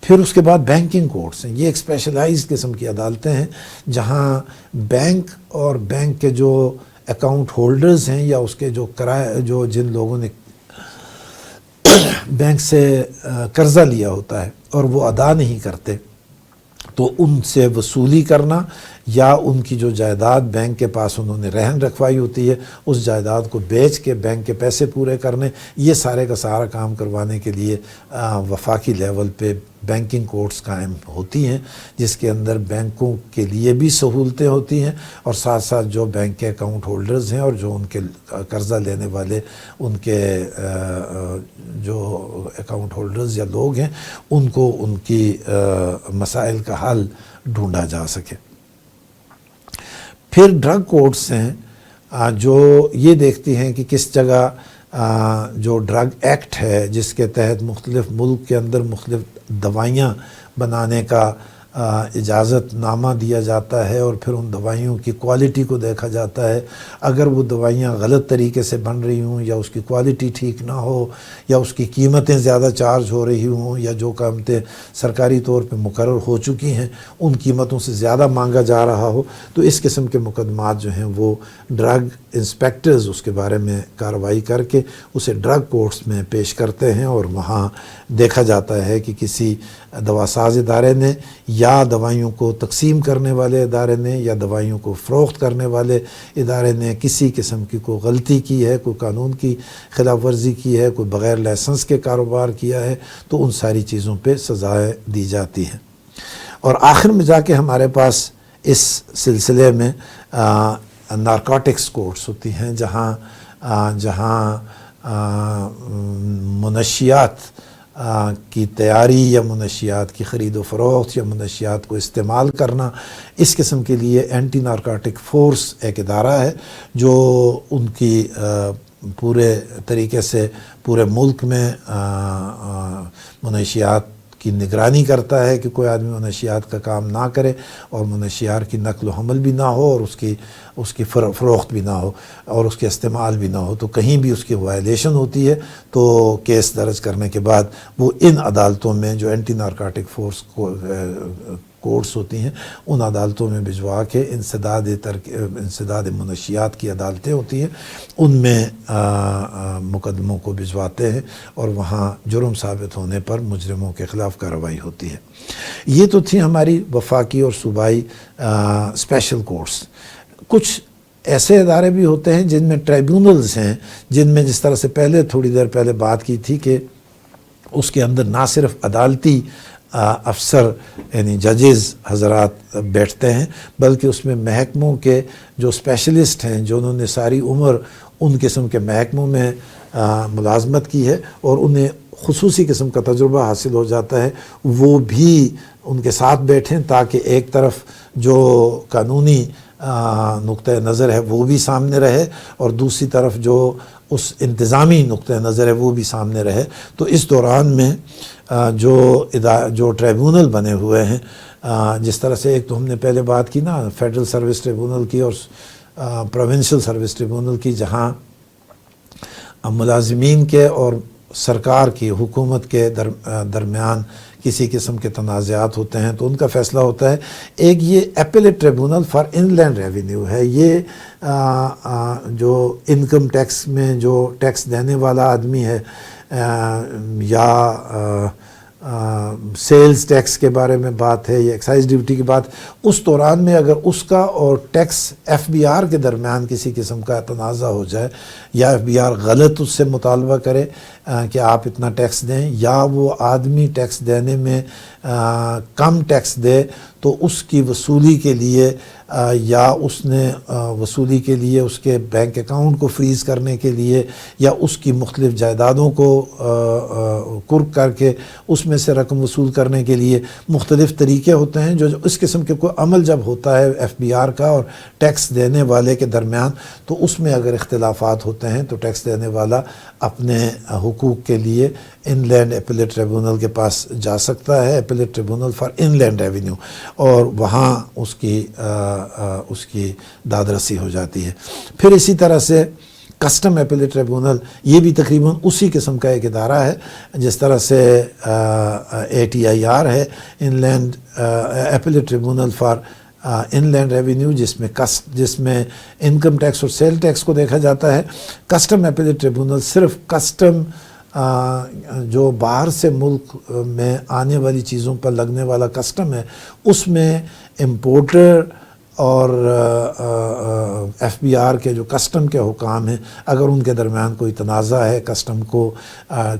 [SPEAKER 1] پھر اس کے بعد بینکنگ کورٹس ہیں. یہ ایک اسپیشلائز قسم کی عدالتیں ہیں جہاں بینک اور بینک کے جو اکاؤنٹ ہولڈرز ہیں یا اس کے جو جن لوگوں نے بینک سے قرضہ لیا ہوتا ہے اور وہ ادا نہیں کرتے، تو ان سے وصولی کرنا یا ان کی جو جائیداد بینک کے پاس انہوں نے رہن رکھوائی ہوتی ہے اس جائیداد کو بیچ کے بینک کے پیسے پورے کرنے، یہ سارے کا سارا کام کروانے کے لیے وفاقی لیول پہ بینکنگ کورٹس قائم ہوتی ہیں، جس کے اندر بینکوں کے لیے بھی سہولتیں ہوتی ہیں اور ساتھ ساتھ جو بینک کے اکاؤنٹ ہولڈرز ہیں اور جو ان کے قرضہ لینے والے ان کے جو اکاؤنٹ ہولڈرز یا لوگ ہیں ان کو ان کی مسائل کا حل ڈھونڈا جا سکے. پھر ڈرگ کورٹس ہیں جو یہ دیکھتی ہیں کہ کس جگہ جو ڈرگ ایکٹ ہے جس کے تحت مختلف ملک کے اندر مختلف دوائیاں بنانے کا اجازت نامہ دیا جاتا ہے اور پھر ان دوائیوں کی کوالٹی کو دیکھا جاتا ہے. اگر وہ دوائیاں غلط طریقے سے بن رہی ہوں یا اس کی کوالٹی ٹھیک نہ ہو یا اس کی قیمتیں زیادہ چارج ہو رہی ہوں یا جو قیمتیں سرکاری طور پہ مقرر ہو چکی ہیں ان قیمتوں سے زیادہ مانگا جا رہا ہو، تو اس قسم کے مقدمات جو ہیں وہ ڈرگ انسپیکٹرز اس کے بارے میں کارروائی کر کے اسے ڈرگ کورٹس میں پیش کرتے ہیں اور وہاں دیکھا جاتا ہے کہ کسی دوا ساز ادارے نے یا دوائیوں کو تقسیم کرنے والے ادارے نے یا دوائیوں کو فروخت کرنے والے ادارے نے کسی قسم کی کوئی غلطی کی ہے، کوئی قانون کی خلاف ورزی کی ہے، کوئی بغیر لائسنس کے کاروبار کیا ہے، تو ان ساری چیزوں پہ سزائیں دی جاتی ہیں. اور آخر میں جا کے ہمارے پاس اس سلسلے میں نارکوٹکس کورٹس ہوتی ہیں جہاں منشیات کی تیاری یا منشیات کی خرید و فروخت یا منشیات کو استعمال کرنا، اس قسم کے لیے اینٹی نارکوٹک فورس ایک ادارہ ہے جو ان کی پورے طریقے سے پورے ملک میں منشیات کی نگرانی کرتا ہے کہ کوئی آدمی منشیات کا کام نہ کرے اور منشیات کی نقل و حمل بھی نہ ہو اور اس کی فروخت بھی نہ ہو اور اس کے استعمال بھی نہ ہو. تو کہیں بھی اس کی وائلیشن ہوتی ہے تو کیس درج کرنے کے بعد وہ ان عدالتوں میں جو اینٹی نارکوٹک فورس کورٹس ہوتی ہیں ان عدالتوں میں بھجوا کے انسداد منشیات کی عدالتیں ہوتی ہیں ان میں مقدموں کو بھجواتے ہیں اور وہاں جرم ثابت ہونے پر مجرموں کے خلاف کارروائی ہوتی ہے. یہ تو تھی ہماری وفاقی اور صوبائی اسپیشل کورٹس. کچھ ایسے ادارے بھی ہوتے ہیں جن میں ٹریبیونلز ہیں، جن میں جس طرح سے تھوڑی دیر پہلے بات کی تھی کہ اس کے اندر نہ صرف عدالتی افسر یعنی ججز حضرات بیٹھتے ہیں بلکہ اس میں محکموں کے جو اسپیشلسٹ ہیں جو انہوں نے ساری عمر ان قسم کے محکموں میں ملازمت کی ہے اور انہیں خصوصی قسم کا تجربہ حاصل ہو جاتا ہے، وہ بھی ان کے ساتھ بیٹھیں تاکہ ایک طرف جو قانونی نقطہ نظر ہے وہ بھی سامنے رہے اور دوسری طرف جو اس انتظامی نقطہ نظر ہے وہ بھی سامنے رہے. تو اس دوران میں جو ٹریبیونل بنے ہوئے ہیں، جس طرح سے ایک تو ہم نے پہلے بات کی نا فیڈرل سروس ٹریبیونل کی اور پروونشل سروس ٹریبیونل کی، جہاں ملازمین کے اور سرکار کی حکومت کے درمیان کسی قسم کے تنازعات ہوتے ہیں تو ان کا فیصلہ ہوتا ہے. ایک یہ appellate tribunal for inland revenue ہے، یہ جو انکم ٹیکس میں جو ٹیکس دینے والا آدمی ہے یا سیلز ٹیکس کے بارے میں بات ہے یا ایکسائز ڈیوٹی کی بات، اس دوران میں اگر اس کا اور ٹیکس ایف بی آر کے درمیان کسی قسم کا تنازع ہو جائے یا ایف بی آر غلط اس سے مطالبہ کرے کہ آپ اتنا ٹیکس دیں یا وہ آدمی ٹیکس دینے میں کم ٹیکس دے تو اس کی وصولی کے لیے یا اس نے وصولی کے لیے اس کے بینک اکاؤنٹ کو فریز کرنے کے لیے یا اس کی مختلف جائیدادوں کو قرق کر کے اس میں سے رقم وصول کرنے کے لیے مختلف طریقے ہوتے ہیں. جو اس قسم کے کوئی عمل جب ہوتا ہے ایف بی آر کا اور ٹیکس دینے والے کے درمیان تو اس میں اگر اختلافات ہوتے ہیں تو ٹیکس دینے والا اپنے حقوق کے لیے ان لینڈ ایپلیٹ ٹریبیونل کے پاس جا سکتا ہے، appellate tribunal for inland revenue, اور وہاں اس کی داد رسی ہو جاتی ہے. پھر اسی طرح سے کسٹم اپیلیٹ ٹریبونل یہ بھی تقریباً اسی قسم کا ایک ادارہ ہے جس طرح سے ATIR ہے، inland appellate tribunal for inland revenue, جس میں انکم ٹیکس اور سیل ٹیکس کو دیکھا جاتا ہے۔ کسٹم اپیلیٹ ٹریبونل صرف کسٹم جو باہر سے ملک میں آنے والی چیزوں پر لگنے والا کسٹم ہے، اس میں امپورٹر اور FBR کے جو کسٹم کے حکام ہیں، اگر ان کے درمیان کوئی تنازع ہے، کسٹم کو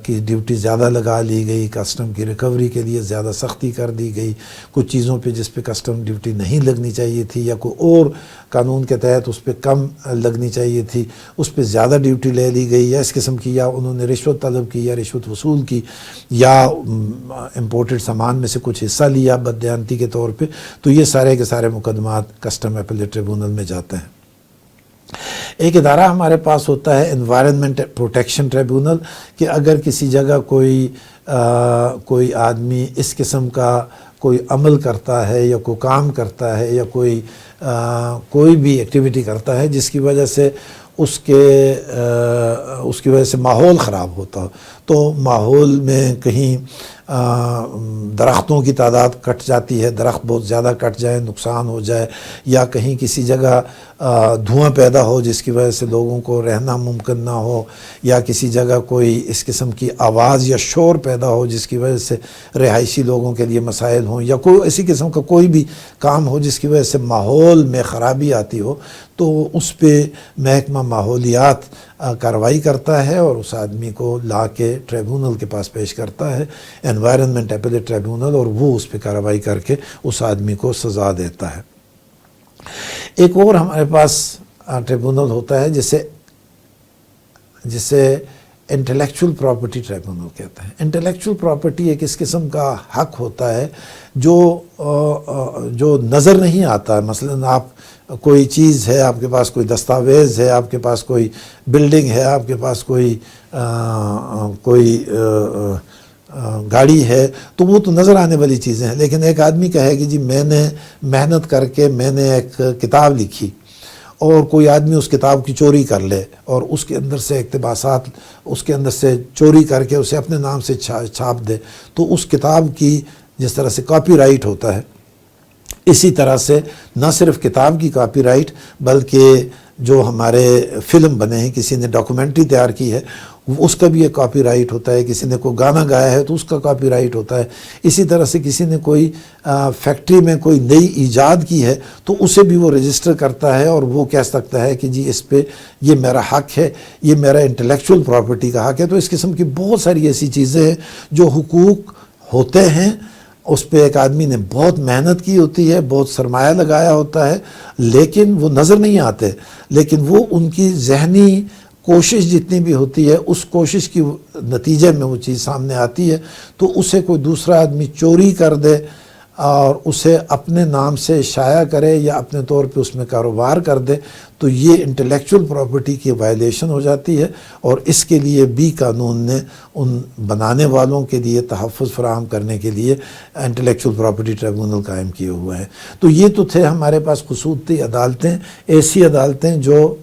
[SPEAKER 1] کی ڈیوٹی زیادہ لگا لی گئی، کسٹم کی ریکوری کے لیے زیادہ سختی کر دی گئی، کچھ چیزوں پہ جس پہ کسٹم ڈیوٹی نہیں لگنی چاہیے تھی یا کوئی اور قانون کے تحت اس پہ کم لگنی چاہیے تھی، اس پہ زیادہ ڈیوٹی لے لی گئی، یا اس قسم کی، یا انہوں نے رشوت طلب کی یا رشوت وصول کی، یا امپورٹڈ سامان میں سے کچھ حصہ لیا بددیانتی کے طور پہ، تو یہ سارے کے سارے مقدمات کسٹم اپیلیٹ ٹریبونل میں جاتے ہیں۔ ایک ادارہ ہمارے پاس ہوتا ہے انوائرنمنٹ پروٹیکشن ٹریبونل، کہ اگر کسی جگہ کوئی آدمی اس قسم کا کوئی عمل کرتا ہے یا کوئی کام کرتا ہے یا کوئی بھی ایکٹیویٹی کرتا ہے جس کی وجہ سے اس کی وجہ سے ماحول خراب ہوتا ہو، تو ماحول میں کہیں درختوں کی تعداد کٹ جاتی ہے، درخت بہت زیادہ کٹ جائے، نقصان ہو جائے، یا کہیں کسی جگہ دھواں پیدا ہو جس کی وجہ سے لوگوں کو رہنا ممکن نہ ہو، یا کسی جگہ کوئی اس قسم کی آواز یا شور پیدا ہو جس کی وجہ سے رہائشی لوگوں کے لیے مسائل ہوں، یا کوئی اسی قسم کا کوئی بھی کام ہو جس کی وجہ سے ماحول میں خرابی آتی ہو، تو اس پہ محکمہ ماحولیات کارروائی کرتا ہے اور اس آدمی کو لا کے ٹریبونل کے پاس پیش کرتا ہے، انوائرنمنٹ اپیلیٹ ٹریبونل، اور وہ اس پہ کارروائی کر کے اس آدمی کو سزا دیتا ہے۔ ایک اور ہمارے پاس ٹریبونل ہوتا ہے جسے انٹلیکچول پراپرٹی ٹریبونل کہتے ہیں۔ انٹلیکچول پراپرٹی ایک اس قسم کا حق ہوتا ہے جو نظر نہیں آتا ہے۔ مثلاً آپ کوئی چیز ہے، آپ کے پاس کوئی دستاویز ہے، آپ کے پاس کوئی بلڈنگ ہے، آپ کے پاس کوئی گاڑی ہے، تو وہ تو نظر آنے والی چیزیں ہیں، لیکن ایک آدمی کہے کہ جی میں نے محنت کر کے میں نے ایک کتاب لکھی، اور کوئی آدمی اس کتاب کی چوری کر لے اور اس کے اندر سے اقتباسات اس کے اندر سے چوری کر کے اسے اپنے نام سے چھاپ دے، تو اس کتاب کی جس طرح سے کاپی رائٹ ہوتا ہے، اسی طرح سے نہ صرف کتاب کی کاپی رائٹ بلکہ جو ہمارے فلم بنے ہیں، کسی نے ڈاکومنٹری تیار کی ہے اس کا بھی ایک کاپی رائٹ ہوتا ہے، کسی نے کوئی گانا گایا ہے تو اس کا کاپی رائٹ ہوتا ہے، اسی طرح سے کسی نے کوئی فیکٹری میں کوئی نئی ایجاد کی ہے تو اسے بھی وہ رجسٹر کرتا ہے اور وہ کہہ سکتا ہے کہ جی اس پہ یہ میرا حق ہے، یہ میرا انٹلیکچول پراپرٹی کا حق ہے۔ تو اس قسم کی بہت ساری ایسی چیزیں ہیں جو حقوق ہوتے ہیں، اس پہ ایک آدمی نے بہت محنت کی ہوتی ہے، بہت سرمایہ لگایا ہوتا ہے، لیکن وہ نظر نہیں آتے، لیکن وہ ان کی ذہنی کوشش جتنی بھی ہوتی ہے اس کوشش کی نتیجے میں وہ چیز سامنے آتی ہے، تو اسے کوئی دوسرا آدمی چوری کر دے اور اسے اپنے نام سے شائع کرے یا اپنے طور پہ اس میں کاروبار کر دے، تو یہ انٹلیکچول پراپرٹی کی وائلیشن ہو جاتی ہے، اور اس کے لیے بھی قانون نے ان بنانے والوں کے لیے تحفظ فراہم کرنے کے لیے انٹلیکچول پراپرٹی ٹریبونل قائم کیے ہوئے ہیں۔ تو یہ تو تھے ہمارے پاس خصوصی عدالتیں، ایسی عدالتیں جو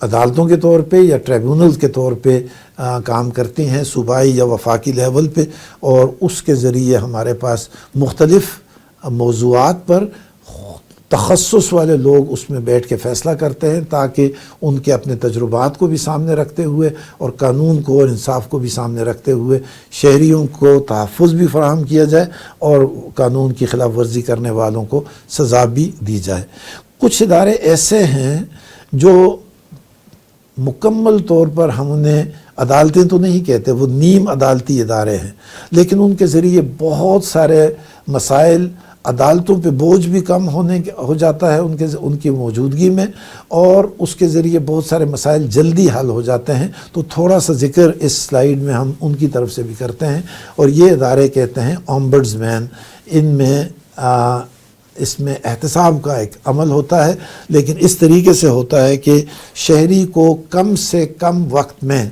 [SPEAKER 1] عدالتوں کے طور پہ یا ٹریبونل کے طور پہ کام کرتی ہیں صوبائی یا وفاقی لیول پہ، اور اس کے ذریعے ہمارے پاس مختلف موضوعات پر تخصص والے لوگ اس میں بیٹھ کے فیصلہ کرتے ہیں، تاکہ ان کے اپنے تجربات کو بھی سامنے رکھتے ہوئے اور قانون کو اور انصاف کو بھی سامنے رکھتے ہوئے شہریوں کو تحفظ بھی فراہم کیا جائے اور قانون کی خلاف ورزی کرنے والوں کو سزا بھی دی جائے۔ کچھ ادارے ایسے ہیں جو مکمل طور پر ہم انہیں عدالتیں تو نہیں کہتے، وہ نیم عدالتی ادارے ہیں، لیکن ان کے ذریعے بہت سارے مسائل، عدالتوں پہ بوجھ بھی کم ہو جاتا ہے ان کی موجودگی میں، اور اس کے ذریعے بہت سارے مسائل جلدی حل ہو جاتے ہیں۔ تو تھوڑا سا ذکر اس سلائیڈ میں ہم ان کی طرف سے بھی کرتے ہیں، اور یہ ادارے کہتے ہیں اومبڈز مین۔ اس میں احتساب کا ایک عمل ہوتا ہے، لیکن اس طریقے سے ہوتا ہے کہ شہری کو کم سے کم وقت میں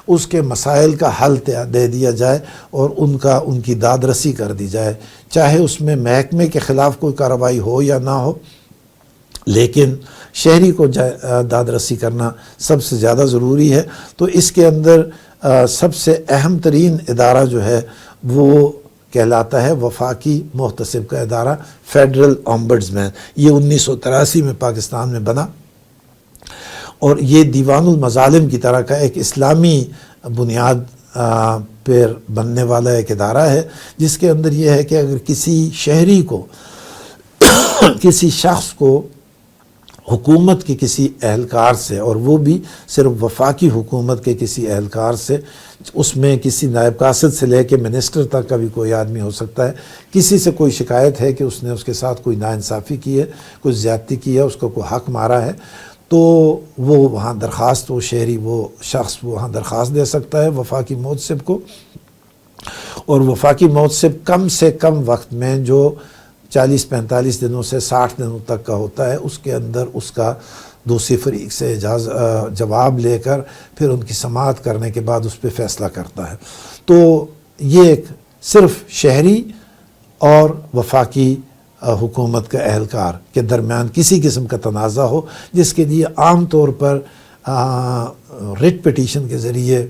[SPEAKER 1] اس کے مسائل کا حل دے دیا جائے اور ان کی داد رسی کر دی جائے، چاہے اس میں محکمے کے خلاف کوئی کارروائی ہو یا نہ ہو، لیکن شہری کو داد رسی کرنا سب سے زیادہ ضروری ہے. تو اس کے اندر سب سے اہم ترین ادارہ جو ہے وہ کہلاتا ہے وفاقی محتسب کا ادارہ، فیڈرل اومبڈسمین. یہ 1983 میں پاکستان میں بنا اور یہ دیوان المظالم کی طرح کا ایک اسلامی بنیاد پر بننے والا ایک ادارہ ہے، جس کے اندر یہ ہے کہ اگر کسی شہری کو کسی شخص کو حکومت کے کسی اہلکار سے، اور وہ بھی صرف وفاقی حکومت کے کسی اہلکار سے، اس میں کسی نائب قاصد سے لے کے منسٹر تک کا بھی کوئی آدمی ہو سکتا ہے، کسی سے کوئی شکایت ہے کہ اس نے اس کے ساتھ کوئی ناانصافی کی ہے، کوئی زیادتی کی ہے، اس کو کوئی حق مارا ہے، تو وہ وہاں درخواست، وہ شہری، وہ شخص وہاں درخواست دے سکتا ہے وفاقی محتسب کو. اور وفاقی محتسب کم سے کم وقت میں، جو 40-45 دنوں سے 60 دنوں تک کا ہوتا ہے، اس کے اندر اس کا دوسری فریق سے جواب لے کر پھر ان کی سماعت کرنے کے بعد اس پہ فیصلہ کرتا ہے. تو یہ ایک صرف شہری اور وفاقی حکومت کا اہلکار کے درمیان کسی قسم کا تنازع ہو، جس کے لیے عام طور پر ریٹ پٹیشن کے ذریعے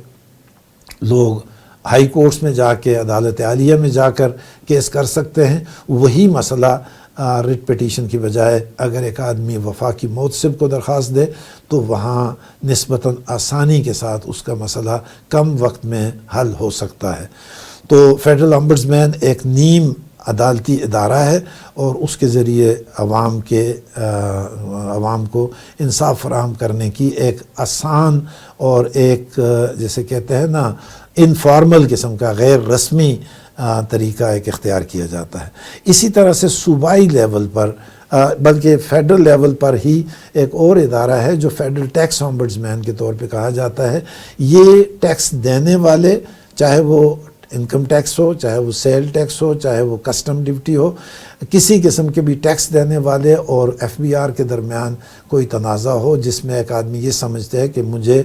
[SPEAKER 1] لوگ ہائی کورٹس میں جا کے، عدالت عالیہ میں جا کر کیس کر سکتے ہیں. وہی مسئلہ ریٹ پٹیشن کی بجائے اگر ایک آدمی وفاقی محتسب کو درخواست دے تو وہاں نسبتاً آسانی کے ساتھ اس کا مسئلہ کم وقت میں حل ہو سکتا ہے. تو فیڈرل اومبڈسمین ایک نیم عدالتی ادارہ ہے اور اس کے ذریعے عوام کو انصاف فراہم کرنے کی ایک آسان اور ایک جیسے کہتے ہیں نا انفارمل قسم کا غیر رسمی طریقہ ایک اختیار کیا جاتا ہے. اسی طرح سے صوبائی لیول پر بلکہ فیڈرل لیول پر ہی ایک اور ادارہ ہے جو فیڈرل ٹیکس اومبڈسمین کے طور پہ کہا جاتا ہے. یہ ٹیکس دینے والے، چاہے وہ انکم ٹیکس ہو، چاہے وہ سیل ٹیکس ہو، چاہے وہ کسٹم ڈیوٹی ہو، کسی قسم کے بھی ٹیکس دینے والے اور ایف بی آر کے درمیان کوئی تنازع ہو جس میں ایک آدمی یہ سمجھتے ہے کہ مجھے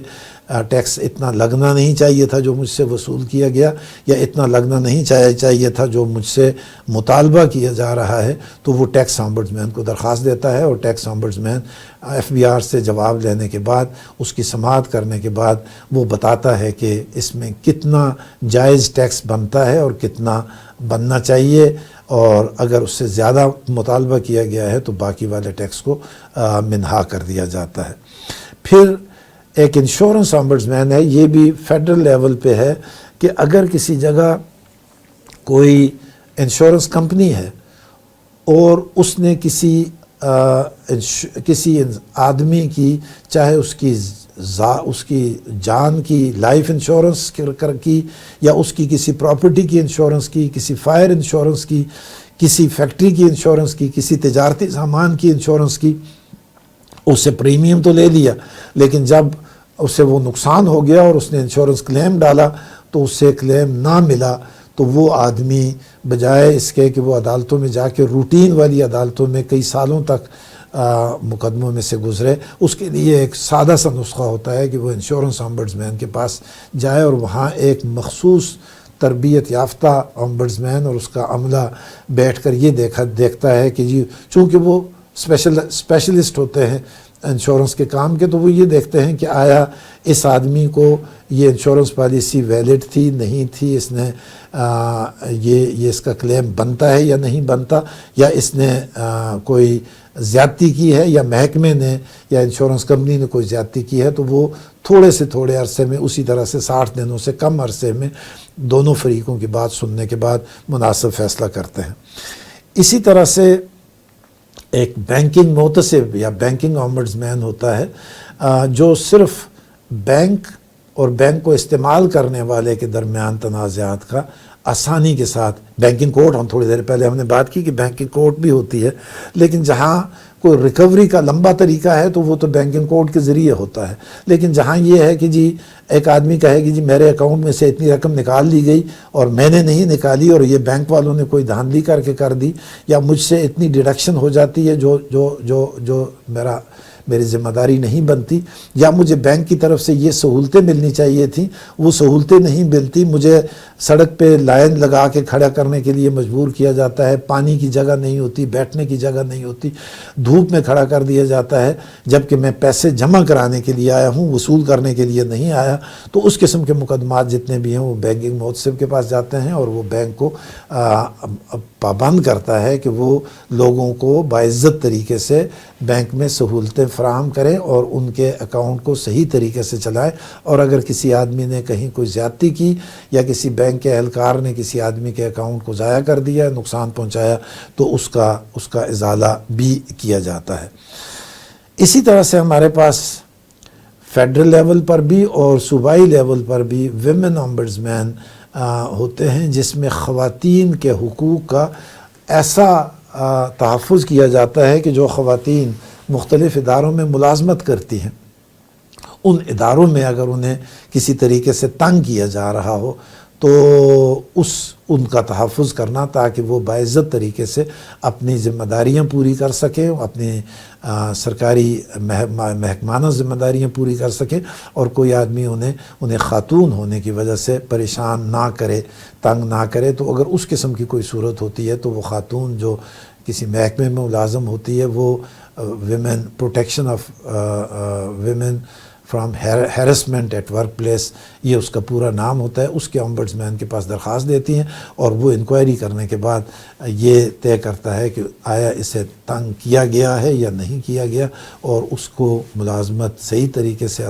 [SPEAKER 1] ٹیکس اتنا لگنا نہیں چاہیے تھا جو مجھ سے وصول کیا گیا، یا اتنا لگنا نہیں چاہیے تھا جو مجھ سے مطالبہ کیا جا رہا ہے، تو وہ ٹیکس اومبڈسمین کو درخواست دیتا ہے اور ٹیکس اومبڈسمین ایف بی آر سے جواب لینے کے بعد، اس کی سماعت کرنے کے بعد وہ بتاتا ہے کہ اس میں کتنا جائز ٹیکس بنتا ہے اور کتنا بننا چاہیے، اور اگر اس سے زیادہ مطالبہ کیا گیا ہے تو باقی والے ٹیکس کو منہا کر دیا جاتا ہے. پھر ایک انشورنس اومبڈسمین ہے، یہ بھی فیڈرل لیول پہ ہے کہ اگر کسی جگہ کوئی انشورنس کمپنی ہے اور اس نے کسی آدمی کی، چاہے اس کی جان کی لائف انشورنس کی، یا اس کی کسی پراپرٹی کی انشورنس کی، کسی فائر انشورنس کی، کسی فیکٹری کی انشورنس کی، کسی تجارتی سامان کی انشورنس کی، اس سے پریمیم تو لے لیا، لیکن جب اس سے وہ نقصان ہو گیا اور اس نے انشورنس کلیم ڈالا تو اس سے کلیم نہ ملا، تو وہ آدمی بجائے اس کے کہ وہ عدالتوں میں جا کے روٹین والی عدالتوں میں کئی سالوں تک مقدموں میں سے گزرے، اس کے لیے ایک سادہ سا نسخہ ہوتا ہے کہ وہ انشورنس اومبڈسمین کے پاس جائے اور وہاں ایک مخصوص تربیت یافتہ اومبڈسمین اور اس کا عملہ بیٹھ کر یہ دیکھتا ہے کہ جی چونکہ وہ اسپیشلسٹ ہوتے ہیں انشورنس کے کام کے، تو وہ یہ دیکھتے ہیں کہ آیا اس آدمی کو یہ انشورنس پالیسی ویلڈ تھی، نہیں تھی، اس نے یہ اس کا کلیم بنتا ہے یا نہیں بنتا، یا اس نے کوئی زیادتی کی ہے، یا محکمے نے یا انشورنس کمپنی نے کوئی زیادتی کی ہے. تو وہ تھوڑے سے تھوڑے عرصے میں، اسی طرح سے 60 دنوں سے کم عرصے میں دونوں فریقوں کی بات سننے کے بعد مناسب فیصلہ کرتے ہیں. اسی طرح سے ایک بینکنگ محتسب یا بینکنگ اومبڈسمین ہوتا ہے جو صرف بینک اور بینک کو استعمال کرنے والے کے درمیان تنازعات کا آسانی کے ساتھ، بینکنگ کورٹ، ہم تھوڑی دیر پہلے ہم نے بات کی کہ بینکنگ کورٹ بھی ہوتی ہے، لیکن جہاں کوئی ریکوری کا لمبا طریقہ ہے تو وہ تو بینکنگ کورٹ کے ذریعے ہوتا ہے. لیکن جہاں یہ ہے کہ جی ایک آدمی کہے کہ جی میرے اکاؤنٹ میں سے اتنی رقم نکال لی گئی اور میں نے نہیں نکالی اور یہ بینک والوں نے کوئی دھاندلی کر کے کر دی، یا مجھ سے اتنی ڈیڈکشن ہو جاتی ہے جو میری ذمہ داری نہیں بنتی، یا مجھے بینک کی طرف سے یہ سہولتیں ملنی چاہیے تھیں وہ سہولتیں نہیں ملتی، مجھے سڑک پہ لائن لگا کے کھڑا کرنے کے لیے مجبور کیا جاتا ہے، پانی کی جگہ نہیں ہوتی، بیٹھنے کی جگہ نہیں ہوتی، دھوپ میں کھڑا کر دیا جاتا ہے، جبکہ میں پیسے جمع کرانے کے لیے آیا ہوں، وصول کرنے کے لیے نہیں آیا، تو اس قسم کے مقدمات جتنے بھی ہیں وہ بینکنگ محتسب کے پاس جاتے ہیں، اور وہ بینک کو پابند کرتا ہے کہ وہ لوگوں کو باعزت طریقے سے بینک میں سہولتیں فراہم کریں اور ان کے اکاؤنٹ کو صحیح طریقے سے چلائیں، اور اگر کسی آدمی نے کہیں کوئی زیادتی کی یا کسی بینک کے اہلکار نے کسی آدمی کے اکاؤنٹ کو ضائع کر دیا، نقصان پہنچایا، تو اس کا ازالہ بھی کیا جاتا ہے۔ اسی طرح سے ہمارے پاس فیڈرل لیول پر بھی اور صوبائی لیول پر بھی ویمن امبڈسمین ہوتے ہیں، جس میں خواتین کے حقوق کا ایسا تحفظ کیا جاتا ہے کہ جو خواتین مختلف اداروں میں ملازمت کرتی ہیں، ان اداروں میں اگر انہیں کسی طریقے سے تنگ کیا جا رہا ہو تو ان کا تحفظ کرنا، تاکہ وہ باعزت طریقے سے اپنی ذمہ داریاں پوری کر سکیں، اپنی سرکاری محکمانہ ذمہ داریاں پوری کر سکیں، اور کوئی آدمی انہیں خاتون ہونے کی وجہ سے پریشان نہ کرے، تنگ نہ کرے۔ تو اگر اس قسم کی کوئی صورت ہوتی ہے تو وہ خاتون جو کسی محکمے میں ملازم ہوتی ہے، وہ women protection of women from harassment at work place, یہ اس کا پورا نام ہوتا ہے، اس کے امبڈسمین کے پاس درخواست دیتی ہیں، اور وہ انکوائری کرنے کے بعد یہ طے کرتا ہے کہ آیا اسے تنگ کیا گیا ہے یا نہیں کیا گیا، اور اس کو ملازمت صحیح طریقے سے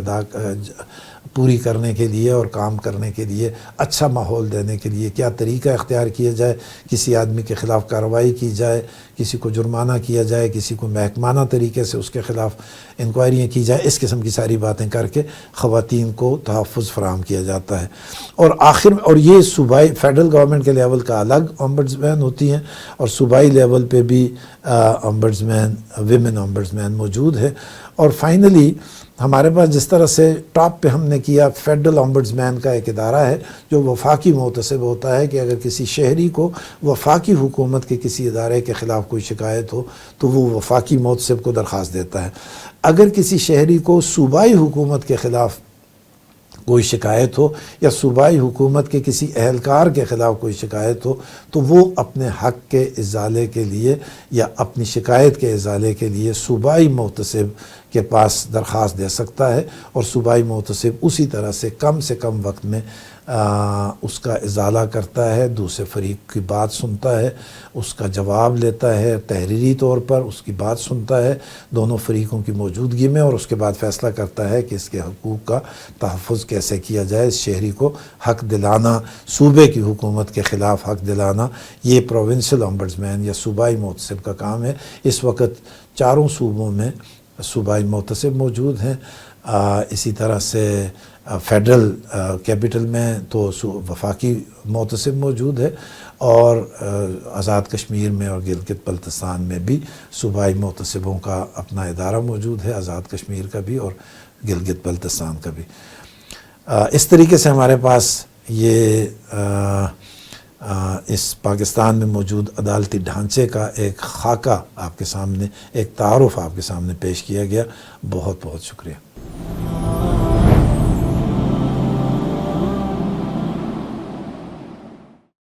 [SPEAKER 1] پوری کرنے کے لیے اور کام کرنے کے لیے اچھا ماحول دینے کے لیے کیا طریقہ اختیار کیا جائے، کسی آدمی کے خلاف کارروائی کی جائے، کسی کو جرمانہ کیا جائے، کسی کو محکمانہ طریقے سے اس کے خلاف انکوائریاں کی جائے، اس قسم کی ساری باتیں کر کے خواتین کو تحفظ فراہم کیا جاتا ہے۔ اور یہ صوبائی فیڈرل گورنمنٹ کے لیول کا الگ امبڈسمین ہوتی ہیں، اور صوبائی لیول پہ بھی امبڈسمین ویمن امبڈسمین موجود ہے۔ اور فائنلی ہمارے پاس جس طرح سے ٹاپ پہ ہم نے کیا، فیڈرل امبڈسمین کا ایک ادارہ ہے جو وفاقی محتسب ہوتا ہے، کہ اگر کسی شہری کو وفاقی حکومت کے کسی ادارے کے خلاف کوئی شکایت ہو تو وہ وفاقی محتسب کو درخواست دیتا ہے۔ اگر کسی شہری کو صوبائی حکومت کے خلاف کوئی شکایت ہو یا صوبائی حکومت کے کسی اہلکار کے خلاف کوئی شکایت ہو تو وہ اپنے حق کے ازالے کے لیے یا اپنی شکایت کے ازالے کے لیے صوبائی محتسب کے پاس درخواست دے سکتا ہے، اور صوبائی محتسب اسی طرح سے کم وقت میں اس کا ازالہ کرتا ہے، دوسرے فریق کی بات سنتا ہے، اس کا جواب لیتا ہے، تحریری طور پر اس کی بات سنتا ہے دونوں فریقوں کی موجودگی میں، اور اس کے بعد فیصلہ کرتا ہے کہ اس کے حقوق کا تحفظ کیسے کیا جائے، اس شہری کو حق دلانا، صوبے کی حکومت کے خلاف حق دلانا، یہ پروونشل امبڈسمین یا صوبائی محتسب کا کام ہے۔ اس وقت 4 صوبوں میں صوبائی محتسب موجود ہیں، اسی طرح سے فیڈرل کیپٹل میں تو وفاقی محتسب موجود ہے، اور آزاد کشمیر میں اور گلگت بلتستان میں بھی صوبائی محتسبوں کا اپنا ادارہ موجود ہے، آزاد کشمیر کا بھی اور گلگت بلتستان کا بھی۔ اس طریقے سے ہمارے پاس یہ اس پاکستان میں موجود عدالتی ڈھانچے کا ایک خاکہ آپ کے سامنے، ایک تعارف آپ کے سامنے پیش کیا گیا۔ بہت بہت شکریہ۔